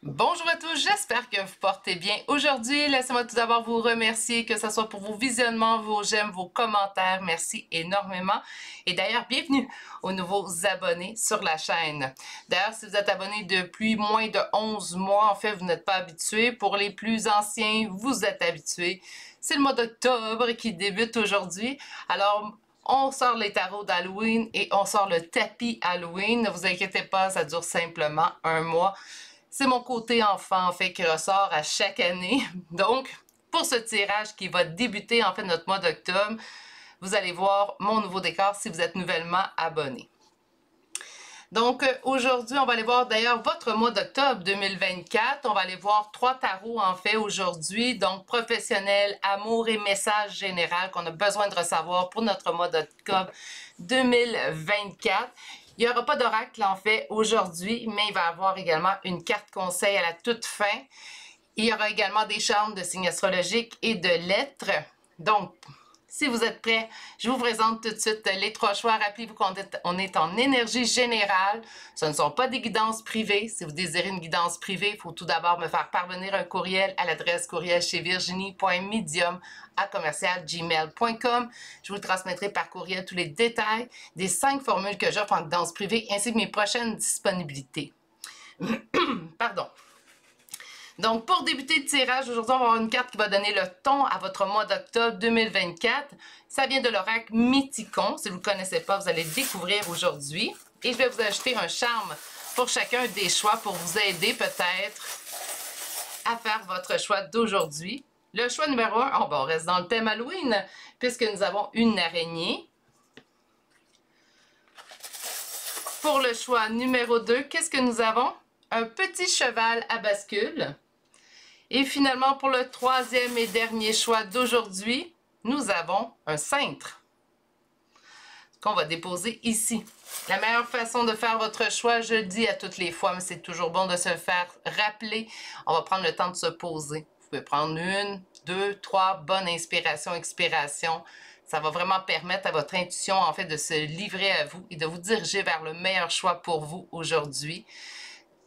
Bonjour à tous, j'espère que vous portez bien. Aujourd'hui, laissez-moi tout d'abord vous remercier, que ce soit pour vos visionnements, vos j'aime, vos commentaires. Merci énormément. Et d'ailleurs, bienvenue aux nouveaux abonnés sur la chaîne. D'ailleurs, si vous êtes abonné depuis moins de 11 mois, en fait, vous n'êtes pas habitué. Pour les plus anciens, vous êtes habitués. C'est le mois d'octobre qui débute aujourd'hui. Alors, on sort les tarots d'Halloween et on sort le tapis Halloween. Ne vous inquiétez pas, ça dure simplement un mois. C'est mon côté enfant, en fait, qui ressort à chaque année. Donc, pour ce tirage qui va débuter, en fait, notre mois d'octobre, vous allez voir mon nouveau décor si vous êtes nouvellement abonné. Donc, aujourd'hui, on va aller voir d'ailleurs votre mois d'octobre 2024. On va aller voir 3 tarots, en fait, aujourd'hui. Donc, professionnel, amour et message général qu'on a besoin de recevoir pour notre mois d'octobre 2024. Il n'y aura pas d'oracle, en fait, aujourd'hui, mais il va y avoir également une carte conseil à la toute fin. Il y aura également des charmes de signes astrologiques et de lettres. Donc, si vous êtes prêts, je vous présente tout de suite les 3 choix. Rappelez-vous qu'on est en énergie générale. Ce ne sont pas des guidances privées. Si vous désirez une guidance privée, il faut tout d'abord me faire parvenir un courriel à l'adresse courriel chez virginie.medium@gmail.com. Je vous transmettrai par courriel tous les détails des 5 formules que j'offre en guidance privée ainsi que mes prochaines disponibilités. Pardon. Donc, pour débuter le tirage, aujourd'hui, on va avoir une carte qui va donner le ton à votre mois d'octobre 2024. Ça vient de l'oracle Mythicon. Si vous ne le connaissez pas, vous allez le découvrir aujourd'hui. Et je vais vous ajouter un charme pour chacun des choix pour vous aider peut-être à faire votre choix d'aujourd'hui. Le choix numéro 1, on reste dans le thème Halloween, puisque nous avons une araignée. Pour le choix numéro 2, qu'est-ce que nous avons? Un petit cheval à bascule. Et finalement, pour le 3e et dernier choix d'aujourd'hui, nous avons un cintre qu'on va déposer ici. La meilleure façon de faire votre choix, je le dis à toutes les fois, mais c'est toujours bon de se le faire rappeler. On va prendre le temps de se poser. Vous pouvez prendre 1, 2, 3 bonnes inspirations, expirations. Ça va vraiment permettre à votre intuition, en fait, de se livrer à vous et de vous diriger vers le meilleur choix pour vous aujourd'hui.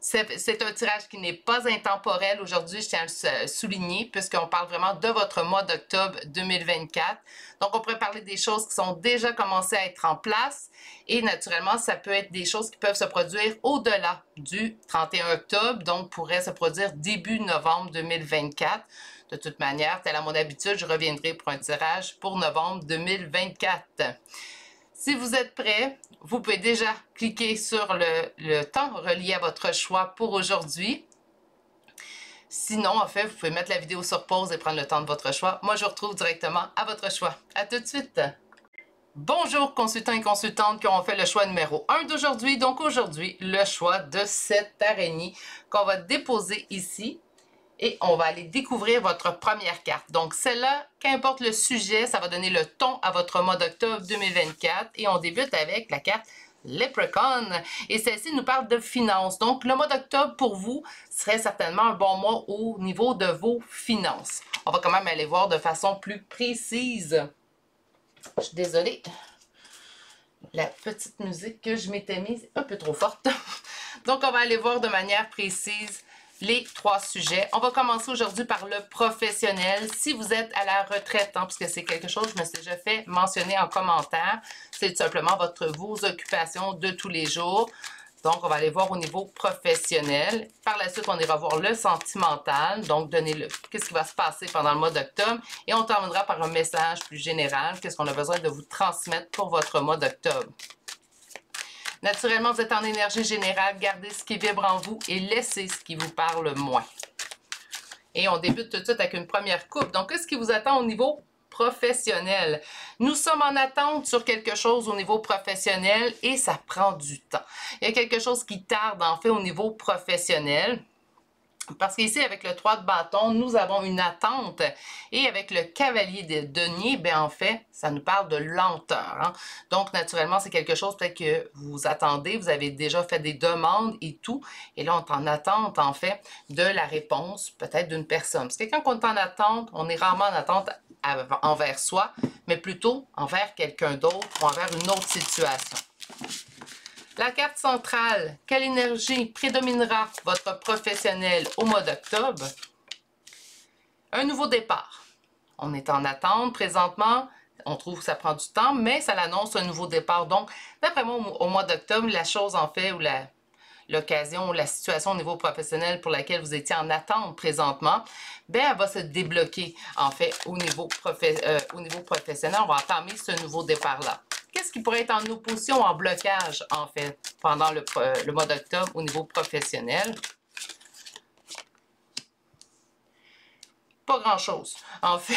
C'est un tirage qui n'est pas intemporel aujourd'hui, je tiens à le souligner, puisqu'on parle vraiment de votre mois d'octobre 2024. Donc, on pourrait parler des choses qui sont déjà commencées à être en place et naturellement, ça peut être des choses qui peuvent se produire au-delà du 31 octobre, donc pourrait se produire début novembre 2024. De toute manière, tel à mon habitude, je reviendrai pour un tirage pour novembre 2024. Si vous êtes prêts, vous pouvez déjà cliquer sur le temps relié à votre choix pour aujourd'hui. Sinon, en fait, vous pouvez mettre la vidéo sur pause et prendre le temps de votre choix. Moi, je vous retrouve directement à votre choix. À tout de suite! Bonjour consultants et consultantes qui ont fait le choix numéro 1 d'aujourd'hui. Donc aujourd'hui, le choix de cette araignée qu'on va déposer ici. Et on va aller découvrir votre première carte. Donc, celle-là, qu'importe le sujet, ça va donner le ton à votre mois d'octobre 2024. Et on débute avec la carte Leprechaun. Et celle-ci nous parle de finances. Donc, le mois d'octobre, pour vous, serait certainement un bon mois au niveau de vos finances. On va quand même aller voir de façon plus précise. Je suis désolée. La petite musique que je m'étais mise un peu trop forte. Donc, on va aller voir de manière précise les 3 sujets. On va commencer aujourd'hui par le professionnel. Si vous êtes à la retraite, parce que c'est quelque chose que je me suis déjà fait mentionner en commentaire, c'est tout simplement vos occupations de tous les jours. Donc, on va aller voir au niveau professionnel. Par la suite, on ira voir le sentimental. Donc, qu'est-ce qui va se passer pendant le mois d'octobre. Et on terminera par un message plus général. Qu'est-ce qu'on a besoin de vous transmettre pour votre mois d'octobre. Naturellement, vous êtes en énergie générale, gardez ce qui vibre en vous et laissez ce qui vous parle moins. Et on débute tout de suite avec une première coupe. Donc, qu'est-ce qui vous attend au niveau professionnel? Nous sommes en attente sur quelque chose au niveau professionnel et ça prend du temps. Il y a quelque chose qui tarde en fait au niveau professionnel. Parce qu'ici, avec le 3 de bâton, nous avons une attente. Et avec le cavalier de denier, bien en fait, ça nous parle de lenteur. Donc, naturellement, c'est quelque chose peut-être que vous attendez. Vous avez déjà fait des demandes et tout. Et là, on est en attente, en fait, de la réponse peut-être d'une personne. Parce que quand on est en attente, on est rarement en attente envers soi, mais plutôt envers quelqu'un d'autre ou envers une autre situation. La carte centrale, quelle énergie prédominera votre professionnel au mois d'octobre? Un nouveau départ. On est en attente présentement. On trouve que ça prend du temps, mais ça l'annonce un nouveau départ. Donc, d'après moi, au mois d'octobre, la chose en fait, ou l'occasion, la situation au niveau professionnel pour laquelle vous étiez en attente présentement, bien, elle va se débloquer, en fait, au niveau professionnel. On va entamer ce nouveau départ-là. Qu'est-ce qui pourrait être en opposition, en blocage, en fait, pendant le mois d'octobre au niveau professionnel? Pas grand-chose. En fait,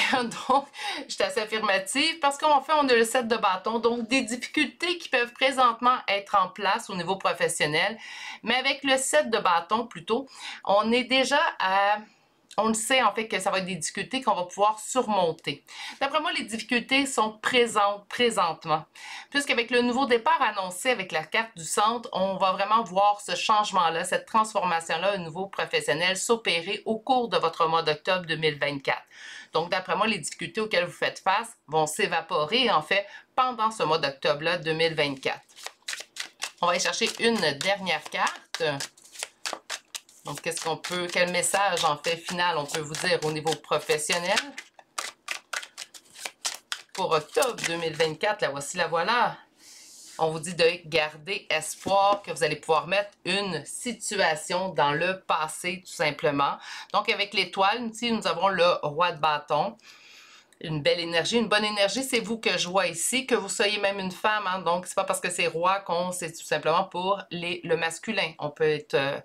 donc, je suis assez affirmative parce qu'en fait, on a le 7 de bâton, donc des difficultés qui peuvent présentement être en place au niveau professionnel. Mais avec le 7 de bâton, plutôt, on est déjà à... On le sait en fait que ça va être des difficultés qu'on va pouvoir surmonter. D'après moi, les difficultés sont présentes présentement. Puisqu'avec le nouveau départ annoncé avec la carte du centre, on va vraiment voir ce changement-là, cette transformation-là au niveau professionnel s'opérer au cours de votre mois d'octobre 2024. Donc, d'après moi, les difficultés auxquelles vous faites face vont s'évaporer en fait pendant ce mois d'octobre-là 2024. On va aller chercher une dernière carte. Donc, quel message en fait final on peut vous dire au niveau professionnel? Pour octobre 2024, la voici, la voilà. On vous dit de garder espoir que vous allez pouvoir mettre une situation dans le passé, tout simplement. Donc, avec l'étoile, ici, nous avons le roi de bâton. Une belle énergie, une bonne énergie, c'est vous que je vois ici, que vous soyez même une femme, hein, donc c'est pas parce que c'est roi c'est tout simplement pour le masculin. On peut être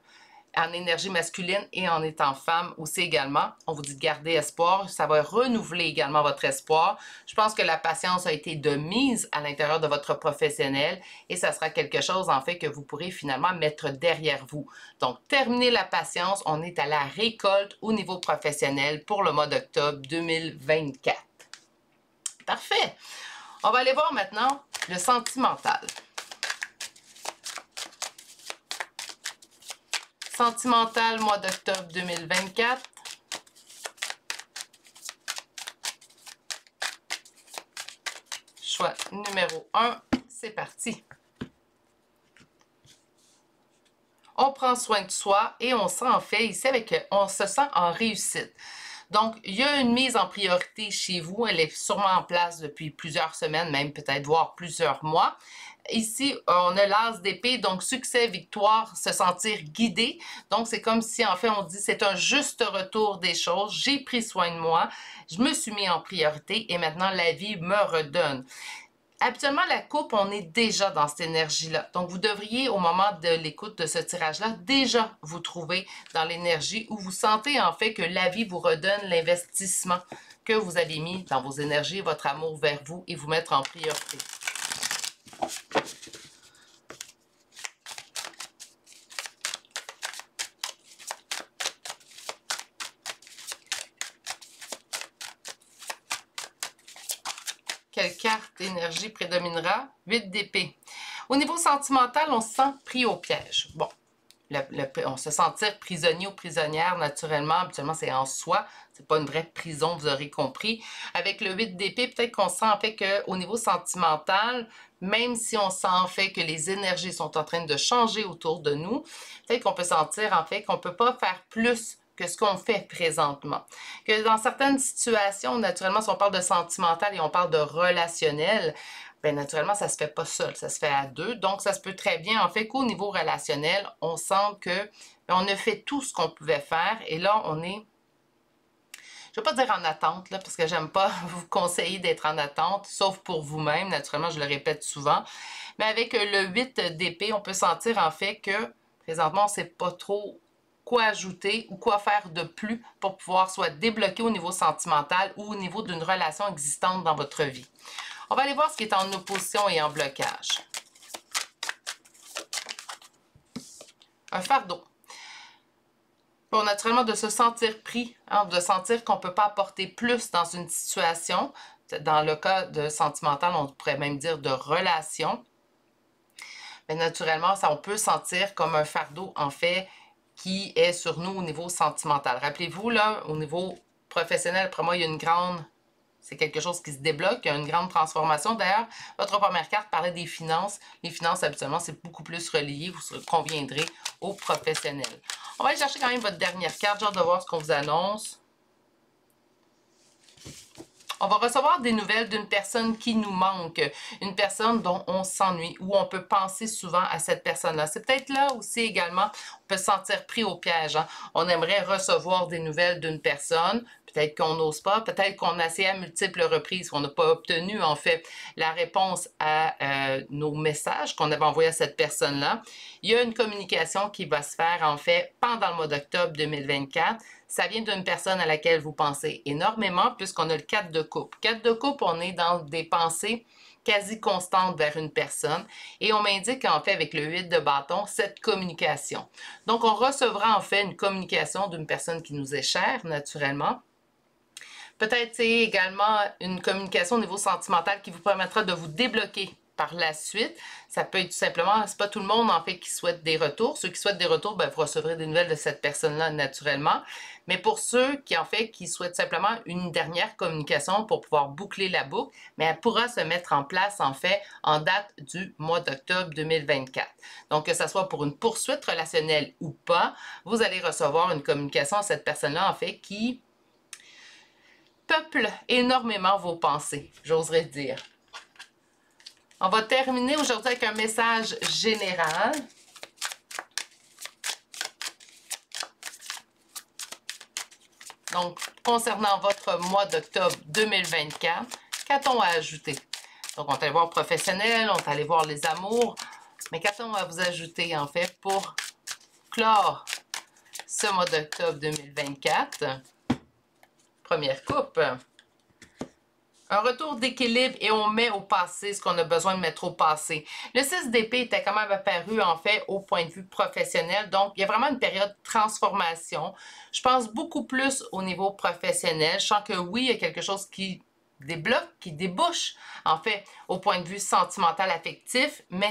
en énergie masculine et en étant femme aussi également. On vous dit de garder espoir. Ça va renouveler également votre espoir. Je pense que la patience a été de mise à l'intérieur de votre professionnel et ça sera quelque chose en fait que vous pourrez finalement mettre derrière vous. Donc, terminez la patience. On est à la récolte au niveau professionnel pour le mois d'octobre 2024. Parfait. On va aller voir maintenant le sentimental. Sentimental, mois d'octobre 2024. Choix numéro 1, c'est parti. On prend soin de soi et on sent en fait ici on se sent en réussite. Donc, il y a une mise en priorité chez vous. Elle est sûrement en place depuis plusieurs semaines, même peut-être voire plusieurs mois. Ici, on a l'as d'épée, donc succès, victoire, se sentir guidé. Donc, c'est comme si, en fait, on dit c'est un juste retour des choses. J'ai pris soin de moi, je me suis mis en priorité et maintenant, la vie me redonne. Habituellement, la coupe, on est déjà dans cette énergie-là. Donc, vous devriez, au moment de l'écoute de ce tirage-là, déjà vous trouver dans l'énergie où vous sentez en fait que la vie vous redonne l'investissement que vous avez mis dans vos énergies, votre amour vers vous et vous mettre en priorité. Quelle carte d'énergie prédominera? 8 d'épée. Au niveau sentimental, on se sent pris au piège. Bon, on se sentir prisonnier ou prisonnière, naturellement, habituellement, c'est en soi. C'est pas une vraie prison, vous aurez compris. Avec le 8 d'épée, peut-être qu'on sent en fait qu'au niveau sentimental, même si on sent en fait que les énergies sont en train de changer autour de nous, peut-être qu'on peut sentir en fait qu'on peut pas faire plus que ce qu'on fait présentement. Que dans certaines situations, naturellement, si on parle de sentimental et on parle de relationnel, bien naturellement, ça se fait pas seul, ça se fait à deux. Donc, ça se peut très bien, en fait, qu'au niveau relationnel, on sent que on a fait tout ce qu'on pouvait faire et là, on est, je ne vais pas dire en attente, là, parce que j'aime pas vous conseiller d'être en attente, sauf pour vous-même, naturellement, je le répète souvent. Mais avec le 8 d'épée, on peut sentir en fait que présentement, on ne sait pas trop quoi ajouter ou quoi faire de plus pour pouvoir soit débloquer au niveau sentimental ou au niveau d'une relation existante dans votre vie. On va aller voir ce qui est en opposition et en blocage. Un fardeau. Bon, naturellement, de se sentir pris, hein, de sentir qu'on ne peut pas apporter plus dans une situation. Dans le cas de sentimental, on pourrait même dire de relation. Mais naturellement, ça, on peut sentir comme un fardeau, en fait, qui est sur nous au niveau sentimental. Rappelez-vous, là, au niveau professionnel, après moi, il y a une grande c'est quelque chose qui se débloque, il y a une grande transformation. D'ailleurs, votre première carte parlait des finances. Les finances, habituellement, c'est beaucoup plus relié, vous conviendrez aux professionnels. On va aller chercher quand même votre dernière carte, j'ai hâte de voir ce qu'on vous annonce. On va recevoir des nouvelles d'une personne qui nous manque, une personne dont on s'ennuie, ou on peut penser souvent à cette personne-là. C'est peut-être là aussi également, on peut se sentir pris au piège. Hein? On aimerait recevoir des nouvelles d'une personne, peut-être qu'on n'ose pas, peut-être qu'on a essayé à multiples reprises, qu'on n'a pas obtenu en fait la réponse à nos messages qu'on avait envoyés à cette personne-là. Il y a une communication qui va se faire en fait pendant le mois d'octobre 2024. Ça vient d'une personne à laquelle vous pensez énormément puisqu'on a le 4 de coupe. 4 de coupe, on est dans des pensées quasi constantes vers une personne et on m'indique en fait avec le 8 de bâton cette communication. Donc on recevra en fait une communication d'une personne qui nous est chère naturellement. Peut-être également une communication au niveau sentimental qui vous permettra de vous débloquer par la suite. Ça peut être tout simplement, c'est pas tout le monde en fait qui souhaite des retours. Ceux qui souhaitent des retours, ben, vous recevrez des nouvelles de cette personne-là naturellement. Mais pour ceux qui en fait qui souhaitent simplement une dernière communication pour pouvoir boucler la boucle, mais elle pourra se mettre en place en fait en date du mois d'octobre 2024. Donc que ce soit pour une poursuite relationnelle ou pas, vous allez recevoir une communication à cette personne-là en fait qui peuple énormément vos pensées, j'oserais dire. On va terminer aujourd'hui avec un message général. Donc, concernant votre mois d'octobre 2024, qu'a-t-on à ajouter? Donc, on est allé voir professionnel, on est allé voir les amours, mais qu'a-t-on à vous ajouter, en fait, pour clore ce mois d'octobre 2024? Première coupe. Un retour d'équilibre et on met au passé ce qu'on a besoin de mettre au passé. Le 6 d'épée était quand même apparu en fait au point de vue professionnel. Donc, il y a vraiment une période de transformation. Je pense beaucoup plus au niveau professionnel. Je sens que oui, il y a quelque chose qui débloque, qui débouche en fait au point de vue sentimental affectif. Mais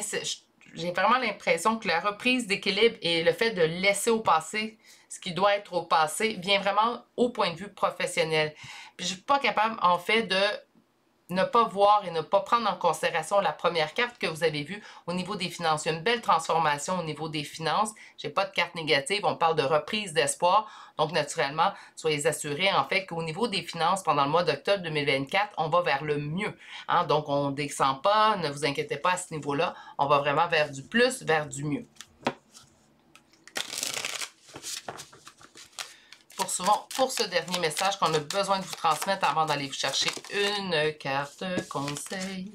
j'ai vraiment l'impression que la reprise d'équilibre et le fait de laisser au passé ce qui doit être au passé vient vraiment au point de vue professionnel. Puis je ne suis pas capable en fait de ne pas voir et ne pas prendre en considération la première carte que vous avez vue au niveau des finances. Il y a une belle transformation au niveau des finances. Je n'ai pas de carte négative. On parle de reprise d'espoir. Donc, naturellement, soyez assurés en fait qu'au niveau des finances, pendant le mois d'octobre 2024, on va vers le mieux. Hein? Donc, on ne descend pas. Ne vous inquiétez pas à ce niveau-là. On va vraiment vers du plus, vers du mieux. Pour ce dernier message qu'on a besoin de vous transmettre avant d'aller vous chercher une carte conseil.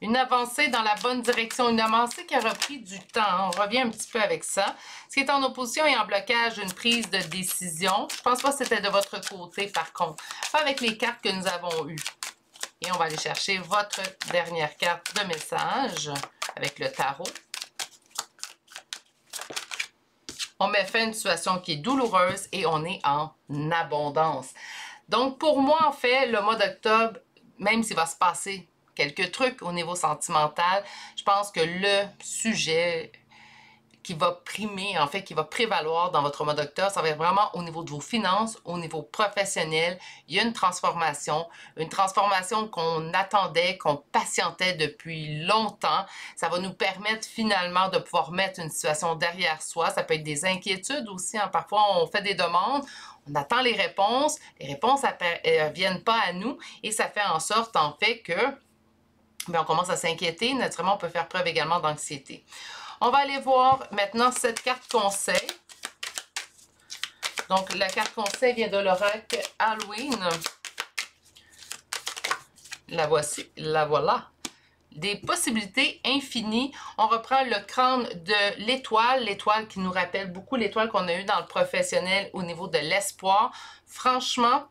Une avancée dans la bonne direction, une avancée qui aura pris du temps. On revient un petit peu avec ça. Ce qui est en opposition et en blocage, une prise de décision. Je ne pense pas que c'était de votre côté par contre. Pas avec les cartes que nous avons eues. Et on va aller chercher votre dernière carte de message avec le tarot. On met fin à une situation qui est douloureuse et on est en abondance. Donc, pour moi, en fait, le mois d'octobre, même s'il va se passer quelques trucs au niveau sentimental, je pense que le sujet qui va primer, en fait, qui va prévaloir dans votre mois d'octobre, ça va être vraiment au niveau de vos finances, au niveau professionnel. Il y a une transformation qu'on attendait, qu'on patientait depuis longtemps. Ça va nous permettre finalement de pouvoir mettre une situation derrière soi. Ça peut être des inquiétudes aussi. Hein. Parfois, on fait des demandes, on attend les réponses ne viennent pas à nous et ça fait en sorte, en fait, que bien, on commence à s'inquiéter. Naturellement, on peut faire preuve également d'anxiété. On va aller voir maintenant cette carte conseil. Donc, la carte conseil vient de l'oracle Halloween. La voici, la voilà. Des possibilités infinies. On reprend le crâne de l'étoile qui nous rappelle beaucoup l'étoile qu'on a eue dans le professionnel au niveau de l'espoir. Franchement,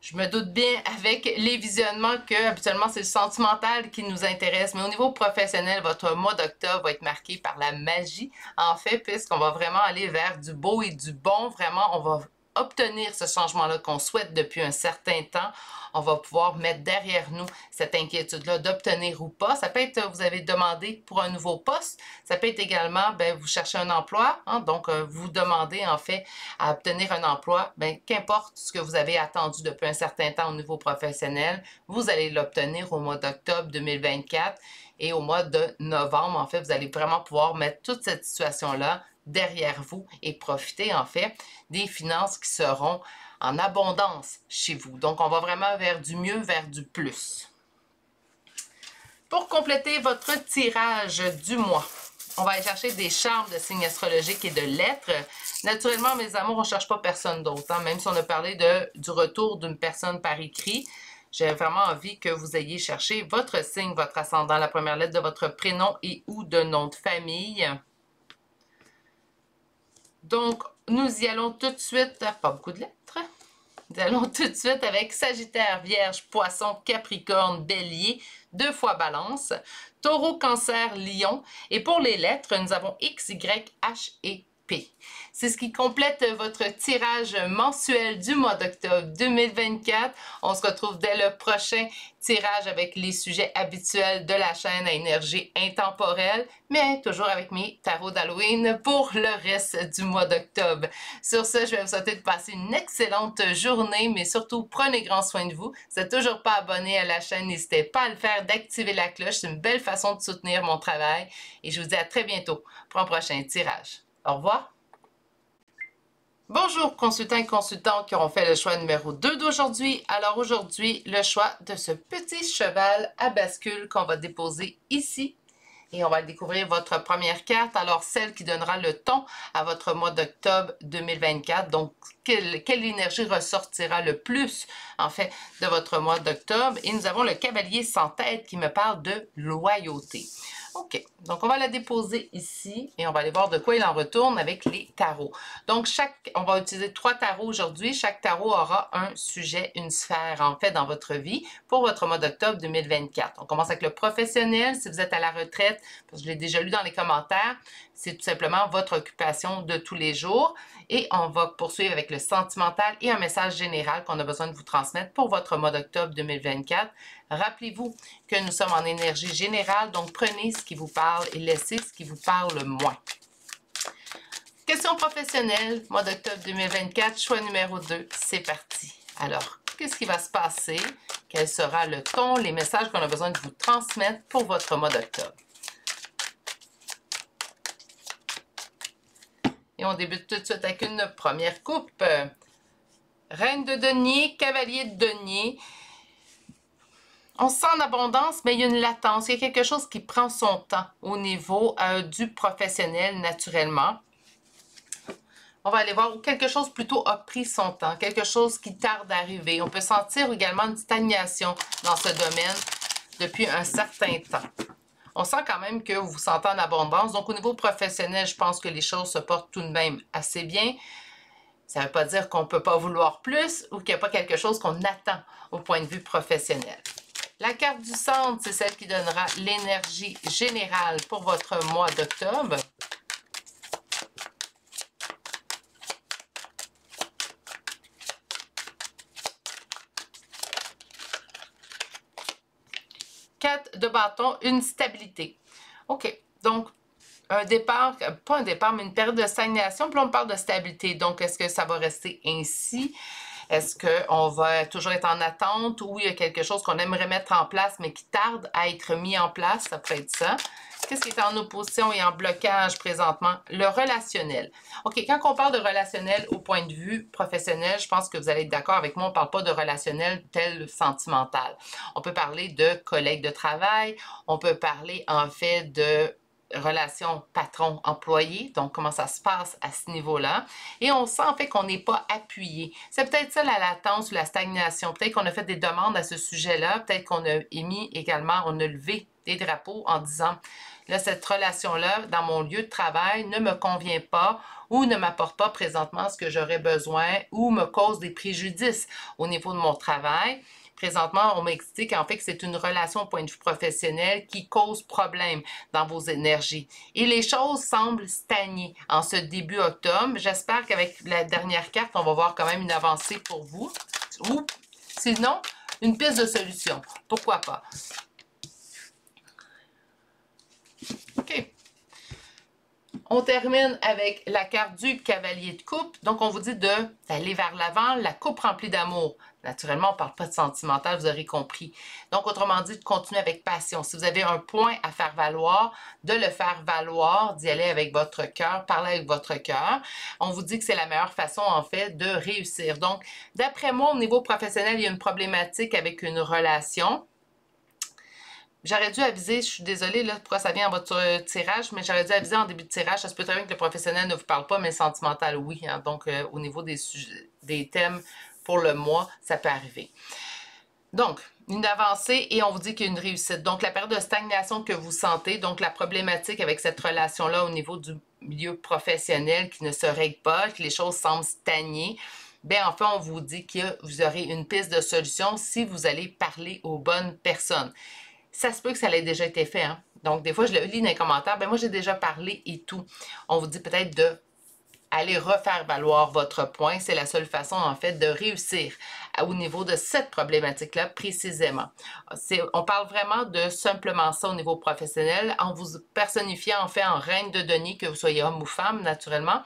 je me doute bien avec les visionnements que habituellement c'est le sentimental qui nous intéresse, mais au niveau professionnel, votre mois d'octobre va être marqué par la magie, en fait, puisqu'on va vraiment aller vers du beau et du bon. Vraiment, on va obtenir ce changement-là qu'on souhaite depuis un certain temps. On va pouvoir mettre derrière nous cette inquiétude-là d'obtenir ou pas. Ça peut être, vous avez demandé pour un nouveau poste. Ça peut être également, vous cherchez un emploi, hein, donc vous demandez en fait à obtenir un emploi. Qu'importe ce que vous avez attendu depuis un certain temps au niveau professionnel, vous allez l'obtenir au mois d'octobre 2024 et au mois de novembre. En fait, vous allez vraiment pouvoir mettre toute cette situation-là derrière vous et profiter en fait des finances qui seront en abondance chez vous. Donc, on va vraiment vers du mieux, vers du plus. Pour compléter votre tirage du mois, on va aller chercher des charmes de signes astrologiques et de lettres. Naturellement, mes amours, on ne cherche pas personne d'autre. Hein? Même si on a parlé du retour d'une personne par écrit, j'ai vraiment envie que vous ayez cherché votre signe, votre ascendant, la première lettre de votre prénom et ou de nom de famille. Donc, nous y allons tout de suite, pas beaucoup de lettres, nous allons tout de suite avec Sagittaire, Vierge, Poisson, Capricorne, Bélier, 2 fois Balance, Taureau, Cancer, Lion. Et pour les lettres, nous avons X, Y, H et P. C'est ce qui complète votre tirage mensuel du mois d'octobre 2024. On se retrouve dès le prochain tirage avec les sujets habituels de la chaîne à énergie intemporelle, mais toujours avec mes tarots d'Halloween pour le reste du mois d'octobre. Sur ce, je vais vous souhaiter de passer une excellente journée, mais surtout, prenez grand soin de vous. Si vous n'êtes toujours pas abonné à la chaîne, n'hésitez pas à le faire, d'activer la cloche. C'est une belle façon de soutenir mon travail. Et je vous dis à très bientôt pour un prochain tirage. Au revoir. Bonjour consultants et consultantes qui auront fait le choix numéro 2 d'aujourd'hui. Alors aujourd'hui, le choix de ce petit cheval à bascule qu'on va déposer ici. Et on va découvrir votre première carte, alors celle qui donnera le ton à votre mois d'octobre 2024. Donc, quelle énergie ressortira le plus, en fait, de votre mois d'octobre. Et nous avons le cavalier sans tête qui me parle de loyauté. OK, donc on va la déposer ici et on va aller voir de quoi il en retourne avec les tarots. Donc, on va utiliser 3 tarots aujourd'hui. Chaque tarot aura un sujet, une sphère, en fait, dans votre vie pour votre mois d'octobre 2024. On commence avec le professionnel. Si vous êtes à la retraite, parce que je l'ai déjà lu dans les commentaires, c'est tout simplement votre occupation de tous les jours. Et on va poursuivre avec le sentimental et un message général qu'on a besoin de vous transmettre pour votre mois d'octobre 2024. Rappelez-vous que nous sommes en énergie générale, donc prenez ce qui vous parle et laissez ce qui vous parle moins. Question professionnelle, mois d'octobre 2024, choix numéro 2, c'est parti. Alors, qu'est-ce qui va se passer? Quel sera le ton, les messages qu'on a besoin de vous transmettre pour votre mois d'octobre? Et on débute tout de suite avec une première coupe. Reine de denier, cavalier de denier. On se sent en abondance, mais il y a une latence. Il y a quelque chose qui prend son temps au niveau du professionnel naturellement. On va aller voir où quelque chose plutôt a pris son temps, quelque chose qui tarde à arriver. On peut sentir également une stagnation dans ce domaine depuis un certain temps. On sent quand même que vous vous sentez en abondance. Donc, au niveau professionnel, je pense que les choses se portent tout de même assez bien. Ça ne veut pas dire qu'on ne peut pas vouloir plus ou qu'il n'y a pas quelque chose qu'on attend au point de vue professionnel. La carte du centre, c'est celle qui donnera l'énergie générale pour votre mois d'octobre. De bâton, une stabilité. OK, donc un départ, pas un départ, mais une période de stagnation, puis on parle de stabilité. Donc, est-ce que ça va rester ainsi? Est-ce qu'on va toujours être en attente ou il y a quelque chose qu'on aimerait mettre en place, mais qui tarde à être mis en place? Ça peut être ça. Qu'est-ce qui est en opposition et en blocage présentement? Le relationnel. OK, quand on parle de relationnel au point de vue professionnel, je pense que vous allez être d'accord avec moi, on ne parle pas de relationnel tel sentimental. On peut parler de collègues de travail, on peut parler en fait de relation patron-employé, donc comment ça se passe à ce niveau-là. Et on sent en fait qu'on n'est pas appuyé. C'est peut-être ça la latence ou la stagnation. Peut-être qu'on a fait des demandes à ce sujet-là, peut-être qu'on a émis également, on a levé des drapeaux en disant là, cette relation-là, dans mon lieu de travail, ne me convient pas ou ne m'apporte pas présentement ce que j'aurais besoin ou me cause des préjudices au niveau de mon travail. Présentement, on m'a expliqué qu'en fait, que c'est une relation au point de vue professionnel qui cause problème dans vos énergies. Et les choses semblent stagner en ce début octobre. J'espère qu'avec la dernière carte, on va voir quand même une avancée pour vous. Ou sinon, une piste de solution. Pourquoi pas? OK. On termine avec la carte du cavalier de coupe. Donc, on vous dit d'aller vers l'avant, la coupe remplie d'amour. Naturellement, on ne parle pas de sentimental, vous aurez compris. Donc, autrement dit, de continuer avec passion. Si vous avez un point à faire valoir, de le faire valoir, d'y aller avec votre cœur, parler avec votre cœur. On vous dit que c'est la meilleure façon, en fait, de réussir. Donc, d'après moi, au niveau professionnel, il y a une problématique avec une relation. J'aurais dû aviser, je suis désolée là, pourquoi ça vient en votre tirage, mais j'aurais dû aviser en début de tirage. Ça se peut très bien que le professionnel ne vous parle pas, mais le sentimental, oui. Hein. Donc, au niveau des sujets, des thèmes pour le mois, ça peut arriver. Donc, une avancée et on vous dit qu'il y a une réussite. Donc, la période de stagnation que vous sentez, donc la problématique avec cette relation-là au niveau du milieu professionnel qui ne se règle pas, que les choses semblent stagner, bien, enfin, on vous dit que vous aurez une piste de solution si vous allez parler aux bonnes personnes. Ça se peut que ça ait déjà été fait. Hein? Donc, des fois, je le lis dans les commentaires. Ben moi, j'ai déjà parlé et tout. On vous dit peut-être de aller refaire valoir votre point. C'est la seule façon, en fait, de réussir au niveau de cette problématique-là précisément. On parle vraiment de simplement ça au niveau professionnel, en vous personnifiant, en fait, en reine de denier, que vous soyez homme ou femme, naturellement.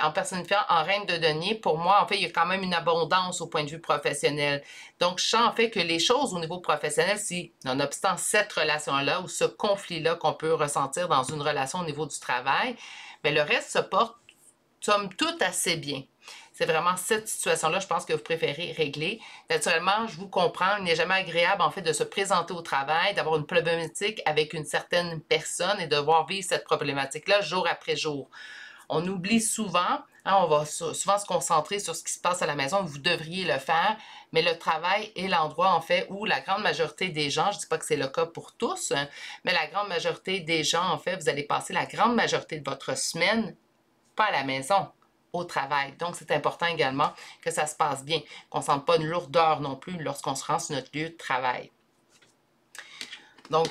En personnifiant en reine de denier, pour moi, en fait, il y a quand même une abondance au point de vue professionnel. Donc, je sens en fait que les choses au niveau professionnel, si, nonobstant cette relation-là ou ce conflit-là qu'on peut ressentir dans une relation au niveau du travail, bien, le reste se porte, somme toute, assez bien. C'est vraiment cette situation-là, je pense, que vous préférez régler. Naturellement, je vous comprends, il n'est jamais agréable, en fait, de se présenter au travail, d'avoir une problématique avec une certaine personne et de devoir vivre cette problématique-là jour après jour. On oublie souvent, hein, on va souvent se concentrer sur ce qui se passe à la maison, vous devriez le faire, mais le travail est l'endroit, en fait, où la grande majorité des gens, je ne dis pas que c'est le cas pour tous, hein, mais la grande majorité des gens, en fait, vous allez passer la grande majorité de votre semaine, pas à la maison, au travail. Donc, c'est important également que ça se passe bien, qu'on ne sente pas une lourdeur non plus lorsqu'on se rend sur notre lieu de travail. Donc,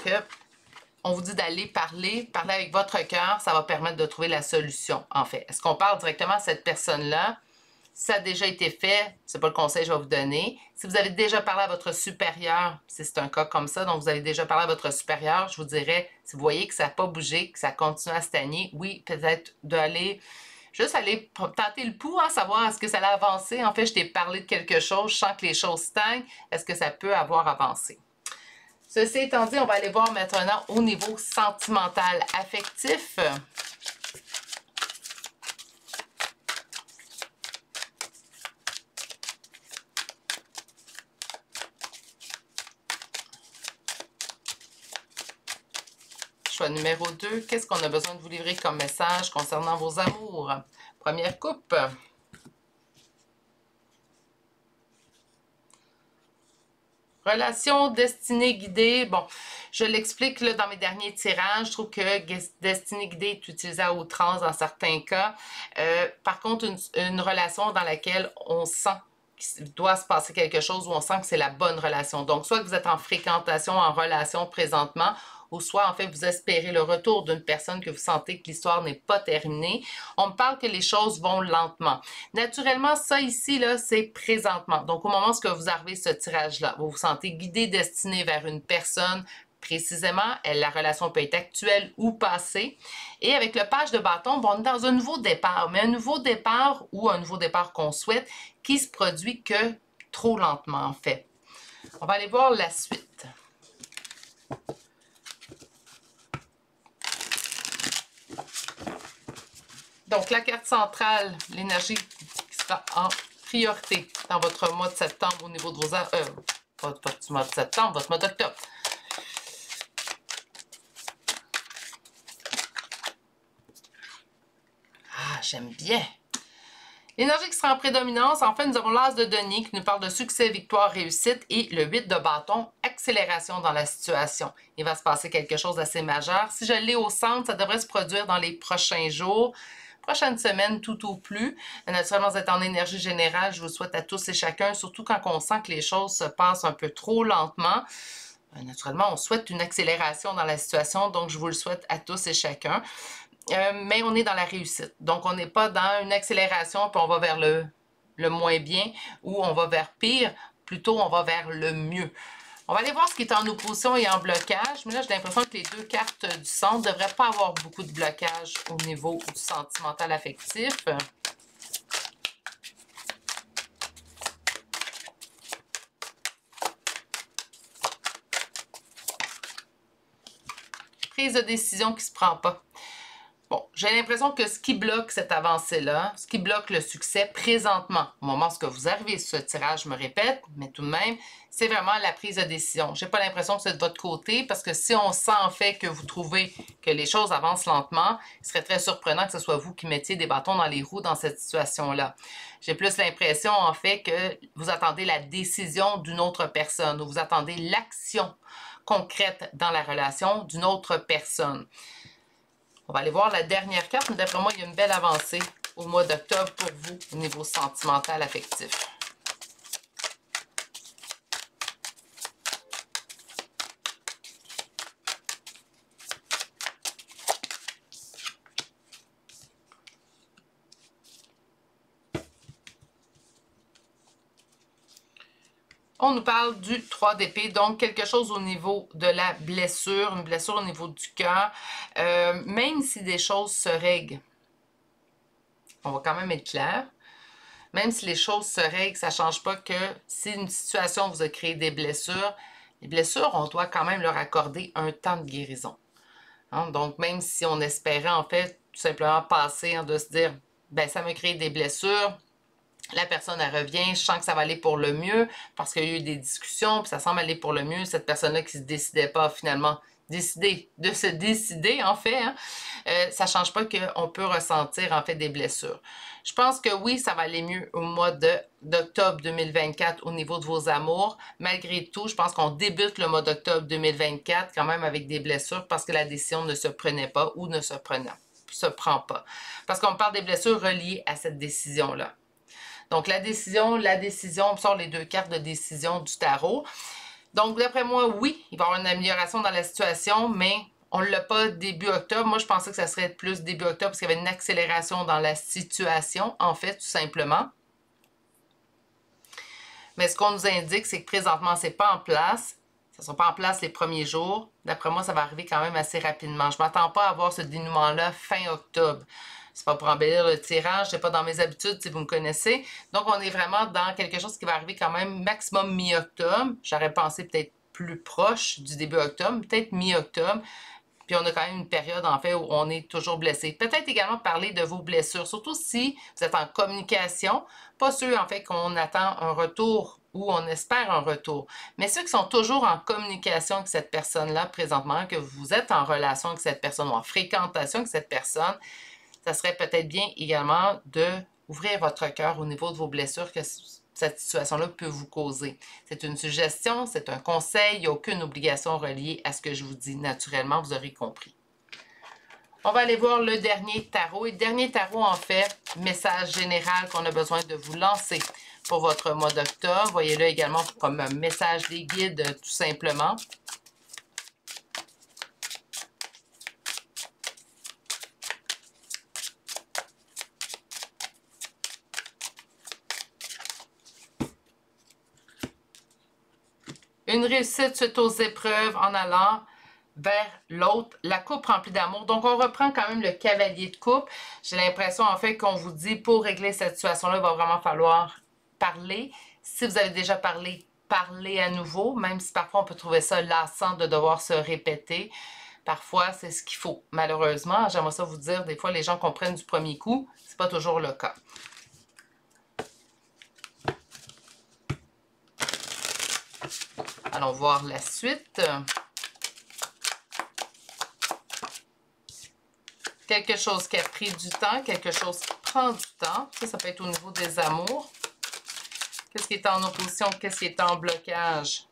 on vous dit d'aller parler avec votre cœur, ça va permettre de trouver la solution, en fait. Est-ce qu'on parle directement à cette personne-là? Si ça a déjà été fait, c'est pas le conseil que je vais vous donner. Si vous avez déjà parlé à votre supérieur, si c'est un cas comme ça, donc vous avez déjà parlé à votre supérieur, je vous dirais, si vous voyez que ça n'a pas bougé, que ça continue à stagner, oui, peut-être d'aller, juste aller tenter le pouls, hein, savoir est-ce que ça a avancé. En fait, je t'ai parlé de quelque chose, je sens que les choses stagnent, est-ce que ça peut avoir avancé? Ceci étant dit, on va aller voir maintenant au niveau sentimental affectif. Choix numéro 2. Qu'est-ce qu'on a besoin de vous livrer comme message concernant vos amours? Première coupe. Relation, destinée, guidée. Bon, je l'explique dans mes derniers tirages. Je trouve que destinée guidée est utilisée à outrance dans certains cas. Par contre, une relation dans laquelle on sent qu'il doit se passer quelque chose, où on sent que c'est la bonne relation. Donc, soit que vous êtes en fréquentation, en relation présentement, ou soit, en fait, vous espérez le retour d'une personne que vous sentez que l'histoire n'est pas terminée. On me parle que les choses vont lentement. Naturellement, ça ici, là, c'est présentement. Donc, au moment où vous arrivez ce tirage-là, vous vous sentez guidé, destiné vers une personne précisément, la relation peut être actuelle ou passée. Et avec le page de bâton, bon, on est dans un nouveau départ, mais un nouveau départ ou un nouveau départ qu'on souhaite qui se produit que trop lentement, en fait. On va aller voir la suite. Donc, la carte centrale, l'énergie qui sera en priorité dans votre mois de septembre au niveau de vos... votre mois de septembre, votre mois d'octobre. Ah, j'aime bien. L'énergie qui sera en prédominance, en fait, nous avons l'as de denier qui nous parle de succès, victoire, réussite et le 8 de bâton, accélération dans la situation. Il va se passer quelque chose d'assez majeur. Si je l'ai au centre, ça devrait se produire dans les prochains jours. prochaine semaine tout au plus. Naturellement, vous êtes en énergie générale. Je vous souhaite à tous et chacun, surtout quand on sent que les choses se passent un peu trop lentement. Naturellement, on souhaite une accélération dans la situation, donc je vous le souhaite à tous et chacun. Mais on est dans la réussite. Donc, on n'est pas dans une accélération, puis on va vers le moins bien, ou on va vers pire. Plutôt, on va vers le mieux. On va aller voir ce qui est en opposition et en blocage. Mais là, j'ai l'impression que les deux cartes du centre ne devraient pas avoir beaucoup de blocage au niveau du sentimental affectif. Prise de décision qui ne se prend pas. Bon, j'ai l'impression que ce qui bloque cette avancée-là, ce qui bloque le succès présentement, au moment où vous arrivez sur ce tirage, je me répète, mais tout de même, c'est vraiment la prise de décision. Je n'ai pas l'impression que c'est de votre côté, parce que si on sent en fait que vous trouvez que les choses avancent lentement, il serait très surprenant que ce soit vous qui mettiez des bâtons dans les roues dans cette situation-là. J'ai plus l'impression en fait que vous attendez la décision d'une autre personne, ou vous attendez l'action concrète dans la relation d'une autre personne. On va aller voir la dernière carte, mais d'après moi, il y a une belle avancée au mois d'octobre pour vous au niveau sentimental affectif. On nous parle du 3 d'épée, donc quelque chose au niveau de la blessure, une blessure au niveau du cœur. Même si des choses se règlent, on va quand même être clair, même si les choses se règlent, ça ne change pas que si une situation vous a créé des blessures, les blessures, on doit quand même leur accorder un temps de guérison. Hein? Donc, même si on espérait en fait tout simplement passer, de se dire, ben ça m'a créé des blessures, la personne, elle revient, je sens que ça va aller pour le mieux parce qu'il y a eu des discussions, puis ça semble aller pour le mieux. Cette personne-là qui ne se décidait pas finalement de se décider, en fait, hein, ça ne change pas qu'on peut ressentir, en fait, des blessures. Je pense que oui, ça va aller mieux au mois d'octobre 2024 au niveau de vos amours. Malgré tout, je pense qu'on débute le mois d'octobre 2024 quand même avec des blessures parce que la décision ne se prenait pas ou ne se prend pas. Parce qu'on parle des blessures reliées à cette décision-là. Donc, la décision, on sort les deux cartes de décision du tarot. Donc, d'après moi, oui, il va y avoir une amélioration dans la situation, mais on ne l'a pas début octobre. Moi, je pensais que ça serait plus début octobre parce qu'il y avait une accélération dans la situation, en fait, tout simplement. Mais ce qu'on nous indique, c'est que présentement, ce n'est pas en place. Ça ne sera pas en place les premiers jours. D'après moi, ça va arriver quand même assez rapidement. Je ne m'attends pas à avoir ce dénouement-là fin octobre. C'est pas pour embellir le tirage, c'est pas dans mes habitudes si vous me connaissez. Donc, on est vraiment dans quelque chose qui va arriver quand même maximum mi-octobre. J'aurais pensé peut-être plus proche du début octobre, peut-être mi-octobre. Puis on a quand même une période, en fait, où on est toujours blessé. Peut-être également parler de vos blessures, surtout si vous êtes en communication. Pas sûr, en fait, qu'on attend un retour ou on espère un retour. Mais ceux qui sont toujours en communication avec cette personne-là présentement, que vous êtes en relation avec cette personne ou en fréquentation avec cette personne, ça serait peut-être bien également d'ouvrir votre cœur au niveau de vos blessures que cette situation-là peut vous causer. C'est une suggestion, c'est un conseil, il n'y a aucune obligation reliée à ce que je vous dis naturellement, vous aurez compris. On va aller voir le dernier tarot. Et le dernier tarot, en fait, message général qu'on a besoin de vous lancer pour votre mois d'octobre. Voyez-le également comme un message des guides, tout simplement. Une réussite suite aux épreuves en allant vers l'autre, la coupe remplie d'amour. Donc, on reprend quand même le cavalier de coupe. J'ai l'impression, en fait, qu'on vous dit, pour régler cette situation-là, il va vraiment falloir parler. Si vous avez déjà parlé, parlez à nouveau, même si parfois on peut trouver ça lassant de devoir se répéter. Parfois, c'est ce qu'il faut. Malheureusement, j'aimerais ça vous dire, des fois, les gens comprennent du premier coup. C'est pas toujours le cas. Allons voir la suite. Quelque chose qui a pris du temps, quelque chose qui prend du temps. Ça peut être au niveau des amours. Qu'est-ce qui est en opposition? Qu'est-ce qui est en blocage?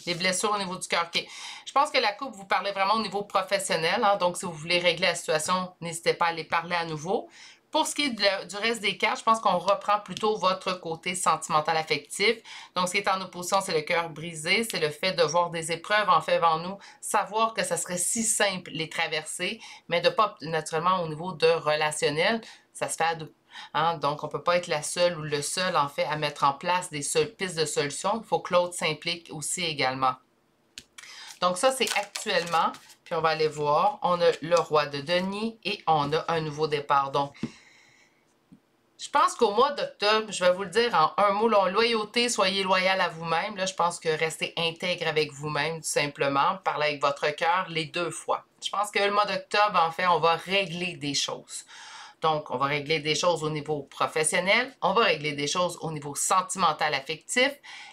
Les blessures au niveau du cœur. Okay. Je pense que la coupe, vous parlez vraiment au niveau professionnel. Hein, donc, si vous voulez régler la situation, n'hésitez pas à aller parler à nouveau. Pour ce qui est du reste des cartes, je pense qu'on reprend plutôt votre côté sentimental affectif. Donc, ce qui est en opposition, c'est le cœur brisé. C'est le fait de voir des épreuves en fait devant nous, savoir que ça serait si simple les traverser, mais de pas naturellement au niveau de relationnel, ça se fait à deux. Hein? Donc, on ne peut pas être la seule ou le seul, en fait, à mettre en place des pistes de solutions. Il faut que l'autre s'implique aussi également. Donc, ça, c'est actuellement. Puis, on va aller voir. On a le roi de denier et on a un nouveau départ. Donc, je pense qu'au mois d'octobre, je vais vous le dire en un mot, là, loyauté, soyez loyal à vous-même. Là, je pense que restez intègre avec vous-même, tout simplement. Parlez avec votre cœur les 2 fois. Je pense que le mois d'octobre, en fait, on va régler des choses. Donc, on va régler des choses au niveau professionnel, on va régler des choses au niveau sentimental, affectif.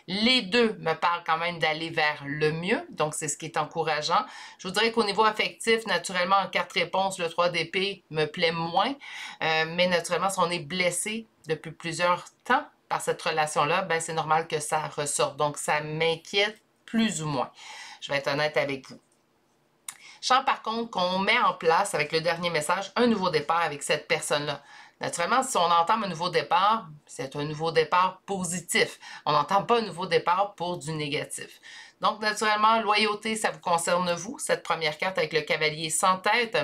Les deux me parlent quand même d'aller vers le mieux, donc c'est ce qui est encourageant. Je vous dirais qu'au niveau affectif, naturellement, en carte réponse, le 3 d'épée me plaît moins, mais naturellement, si on est blessé depuis plusieurs temps par cette relation-là, ben c'est normal que ça ressorte. Donc, ça m'inquiète plus ou moins. Je vais être honnête avec vous. Je sens par contre qu'on met en place, avec le dernier message, un nouveau départ avec cette personne-là. Naturellement, si on entame un nouveau départ, c'est un nouveau départ positif. On n'entame pas un nouveau départ pour du négatif. Donc, naturellement, loyauté, ça vous concerne vous, cette première carte avec le cavalier sans tête.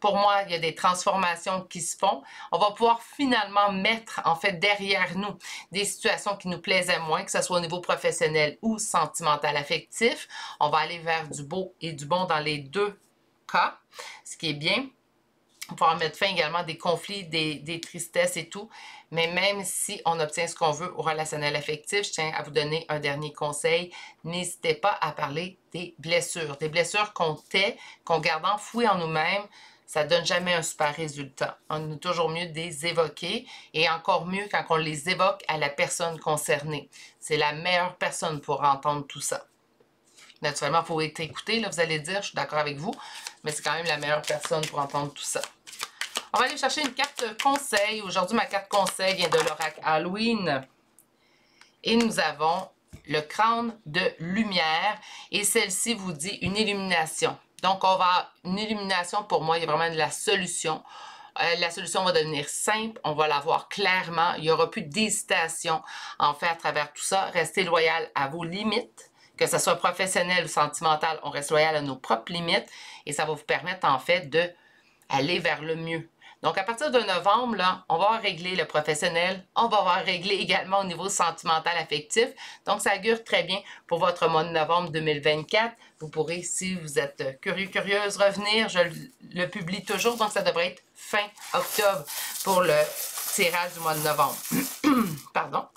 Pour moi, il y a des transformations qui se font. On va pouvoir finalement mettre, en fait, derrière nous des situations qui nous plaisaient moins, que ce soit au niveau professionnel ou sentimental affectif. On va aller vers du beau et du bon dans les 2 cas, ce qui est bien. On va pouvoir mettre fin également à des conflits, des tristesses et tout. Mais même si on obtient ce qu'on veut au relationnel affectif, je tiens à vous donner un dernier conseil. N'hésitez pas à parler des blessures. Des blessures qu'on tait, qu'on garde enfouies en nous-mêmes. Ça ne donne jamais un super résultat. On est toujours mieux de les évoquer et encore mieux quand on les évoque à la personne concernée. C'est la meilleure personne pour entendre tout ça. Naturellement, il faut être écouté, là, vous allez dire, je suis d'accord avec vous, mais c'est quand même la meilleure personne pour entendre tout ça. On va aller chercher une carte conseil. Aujourd'hui, ma carte conseil vient de l'oracle Halloween. Et nous avons le crâne de lumière. Et celle-ci vous dit une illumination. Donc, on va une illumination, pour moi, il y a vraiment de la solution. La solution va devenir simple, on va la voir clairement. Il n'y aura plus d'hésitation. En fait, à travers tout ça, restez loyal à vos limites. Que ce soit professionnel ou sentimental, on reste loyal à nos propres limites. Et ça va vous permettre, en fait, d'aller vers le mieux. Donc, à partir de novembre, là, on va régler le professionnel. On va avoir réglé également au niveau sentimental affectif. Donc, ça augure très bien pour votre mois de novembre 2024. Vous pourrez, si vous êtes curieux, curieuse, revenir. Je le publie toujours, donc ça devrait être fin octobre pour le tirage du mois de novembre. Pardon.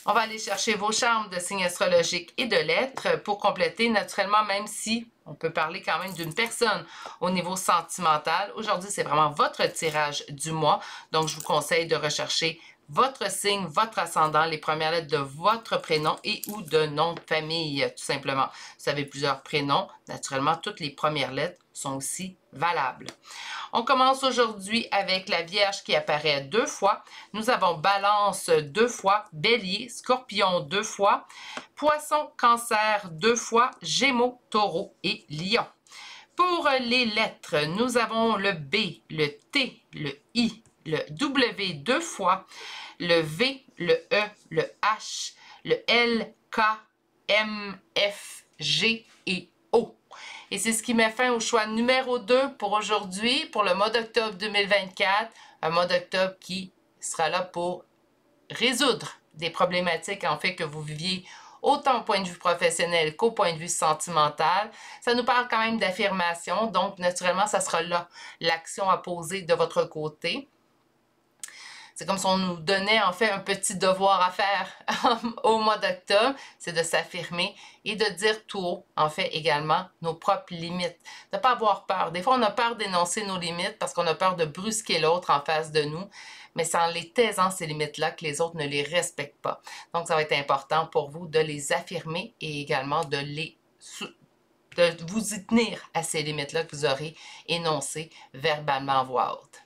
On va aller chercher vos charmes de signes astrologiques et de lettres pour compléter naturellement, même si on peut parler quand même d'une personne au niveau sentimental. Aujourd'hui, c'est vraiment votre tirage du mois. Donc, je vous conseille de rechercher votre signe, votre ascendant, les premières lettres de votre prénom et ou de nom de famille, tout simplement. Vous avez plusieurs prénoms. Naturellement, toutes les premières lettres sont aussi valables. On commence aujourd'hui avec la Vierge qui apparaît 2 fois. Nous avons Balance 2 fois, Bélier, Scorpion 2 fois, Poisson, Cancer 2 fois, Gémeaux, Taureau et Lion. Pour les lettres, nous avons le B, le T, le I, le W 2 fois, le V, le E, le H, le L, K, M, F, G et O. Et c'est ce qui met fin au choix numéro 2 pour aujourd'hui, pour le mois d'octobre 2024. Un mois d'octobre qui sera là pour résoudre des problématiques en fait que vous viviez autant au point de vue professionnel qu'au point de vue sentimental. Ça nous parle quand même d'affirmation, donc naturellement, ça sera là l'action à poser de votre côté. C'est comme si on nous donnait en fait un petit devoir à faire au mois d'octobre, c'est de s'affirmer et de dire tout haut, en fait, également, nos propres limites. De ne pas avoir peur. Des fois, on a peur d'énoncer nos limites parce qu'on a peur de brusquer l'autre en face de nous, mais c'est en les taisant ces limites-là que les autres ne les respectent pas. Donc, ça va être important pour vous de les affirmer et également de vous y tenir à ces limites-là que vous aurez énoncées verbalement en voix haute.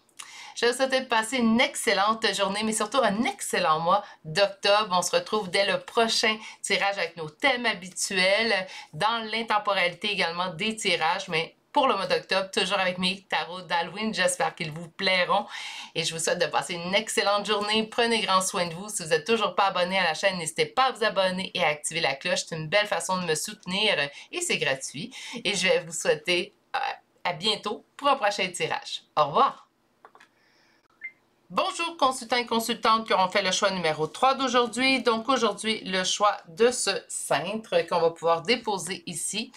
Je vous souhaite de passer une excellente journée, mais surtout un excellent mois d'octobre. On se retrouve dès le prochain tirage avec nos thèmes habituels, dans l'intemporalité également des tirages, mais pour le mois d'octobre, toujours avec mes tarots d'Halloween. J'espère qu'ils vous plairont et je vous souhaite de passer une excellente journée. Prenez grand soin de vous. Si vous n'êtes toujours pas abonné à la chaîne, n'hésitez pas à vous abonner et à activer la cloche. C'est une belle façon de me soutenir et c'est gratuit. Et je vais vous souhaiter à bientôt pour un prochain tirage. Au revoir! Bonjour consultants et consultantes qui auront fait le choix numéro 3 d'aujourd'hui. Donc aujourd'hui, le choix de ce cintre qu'on va pouvoir déposer ici.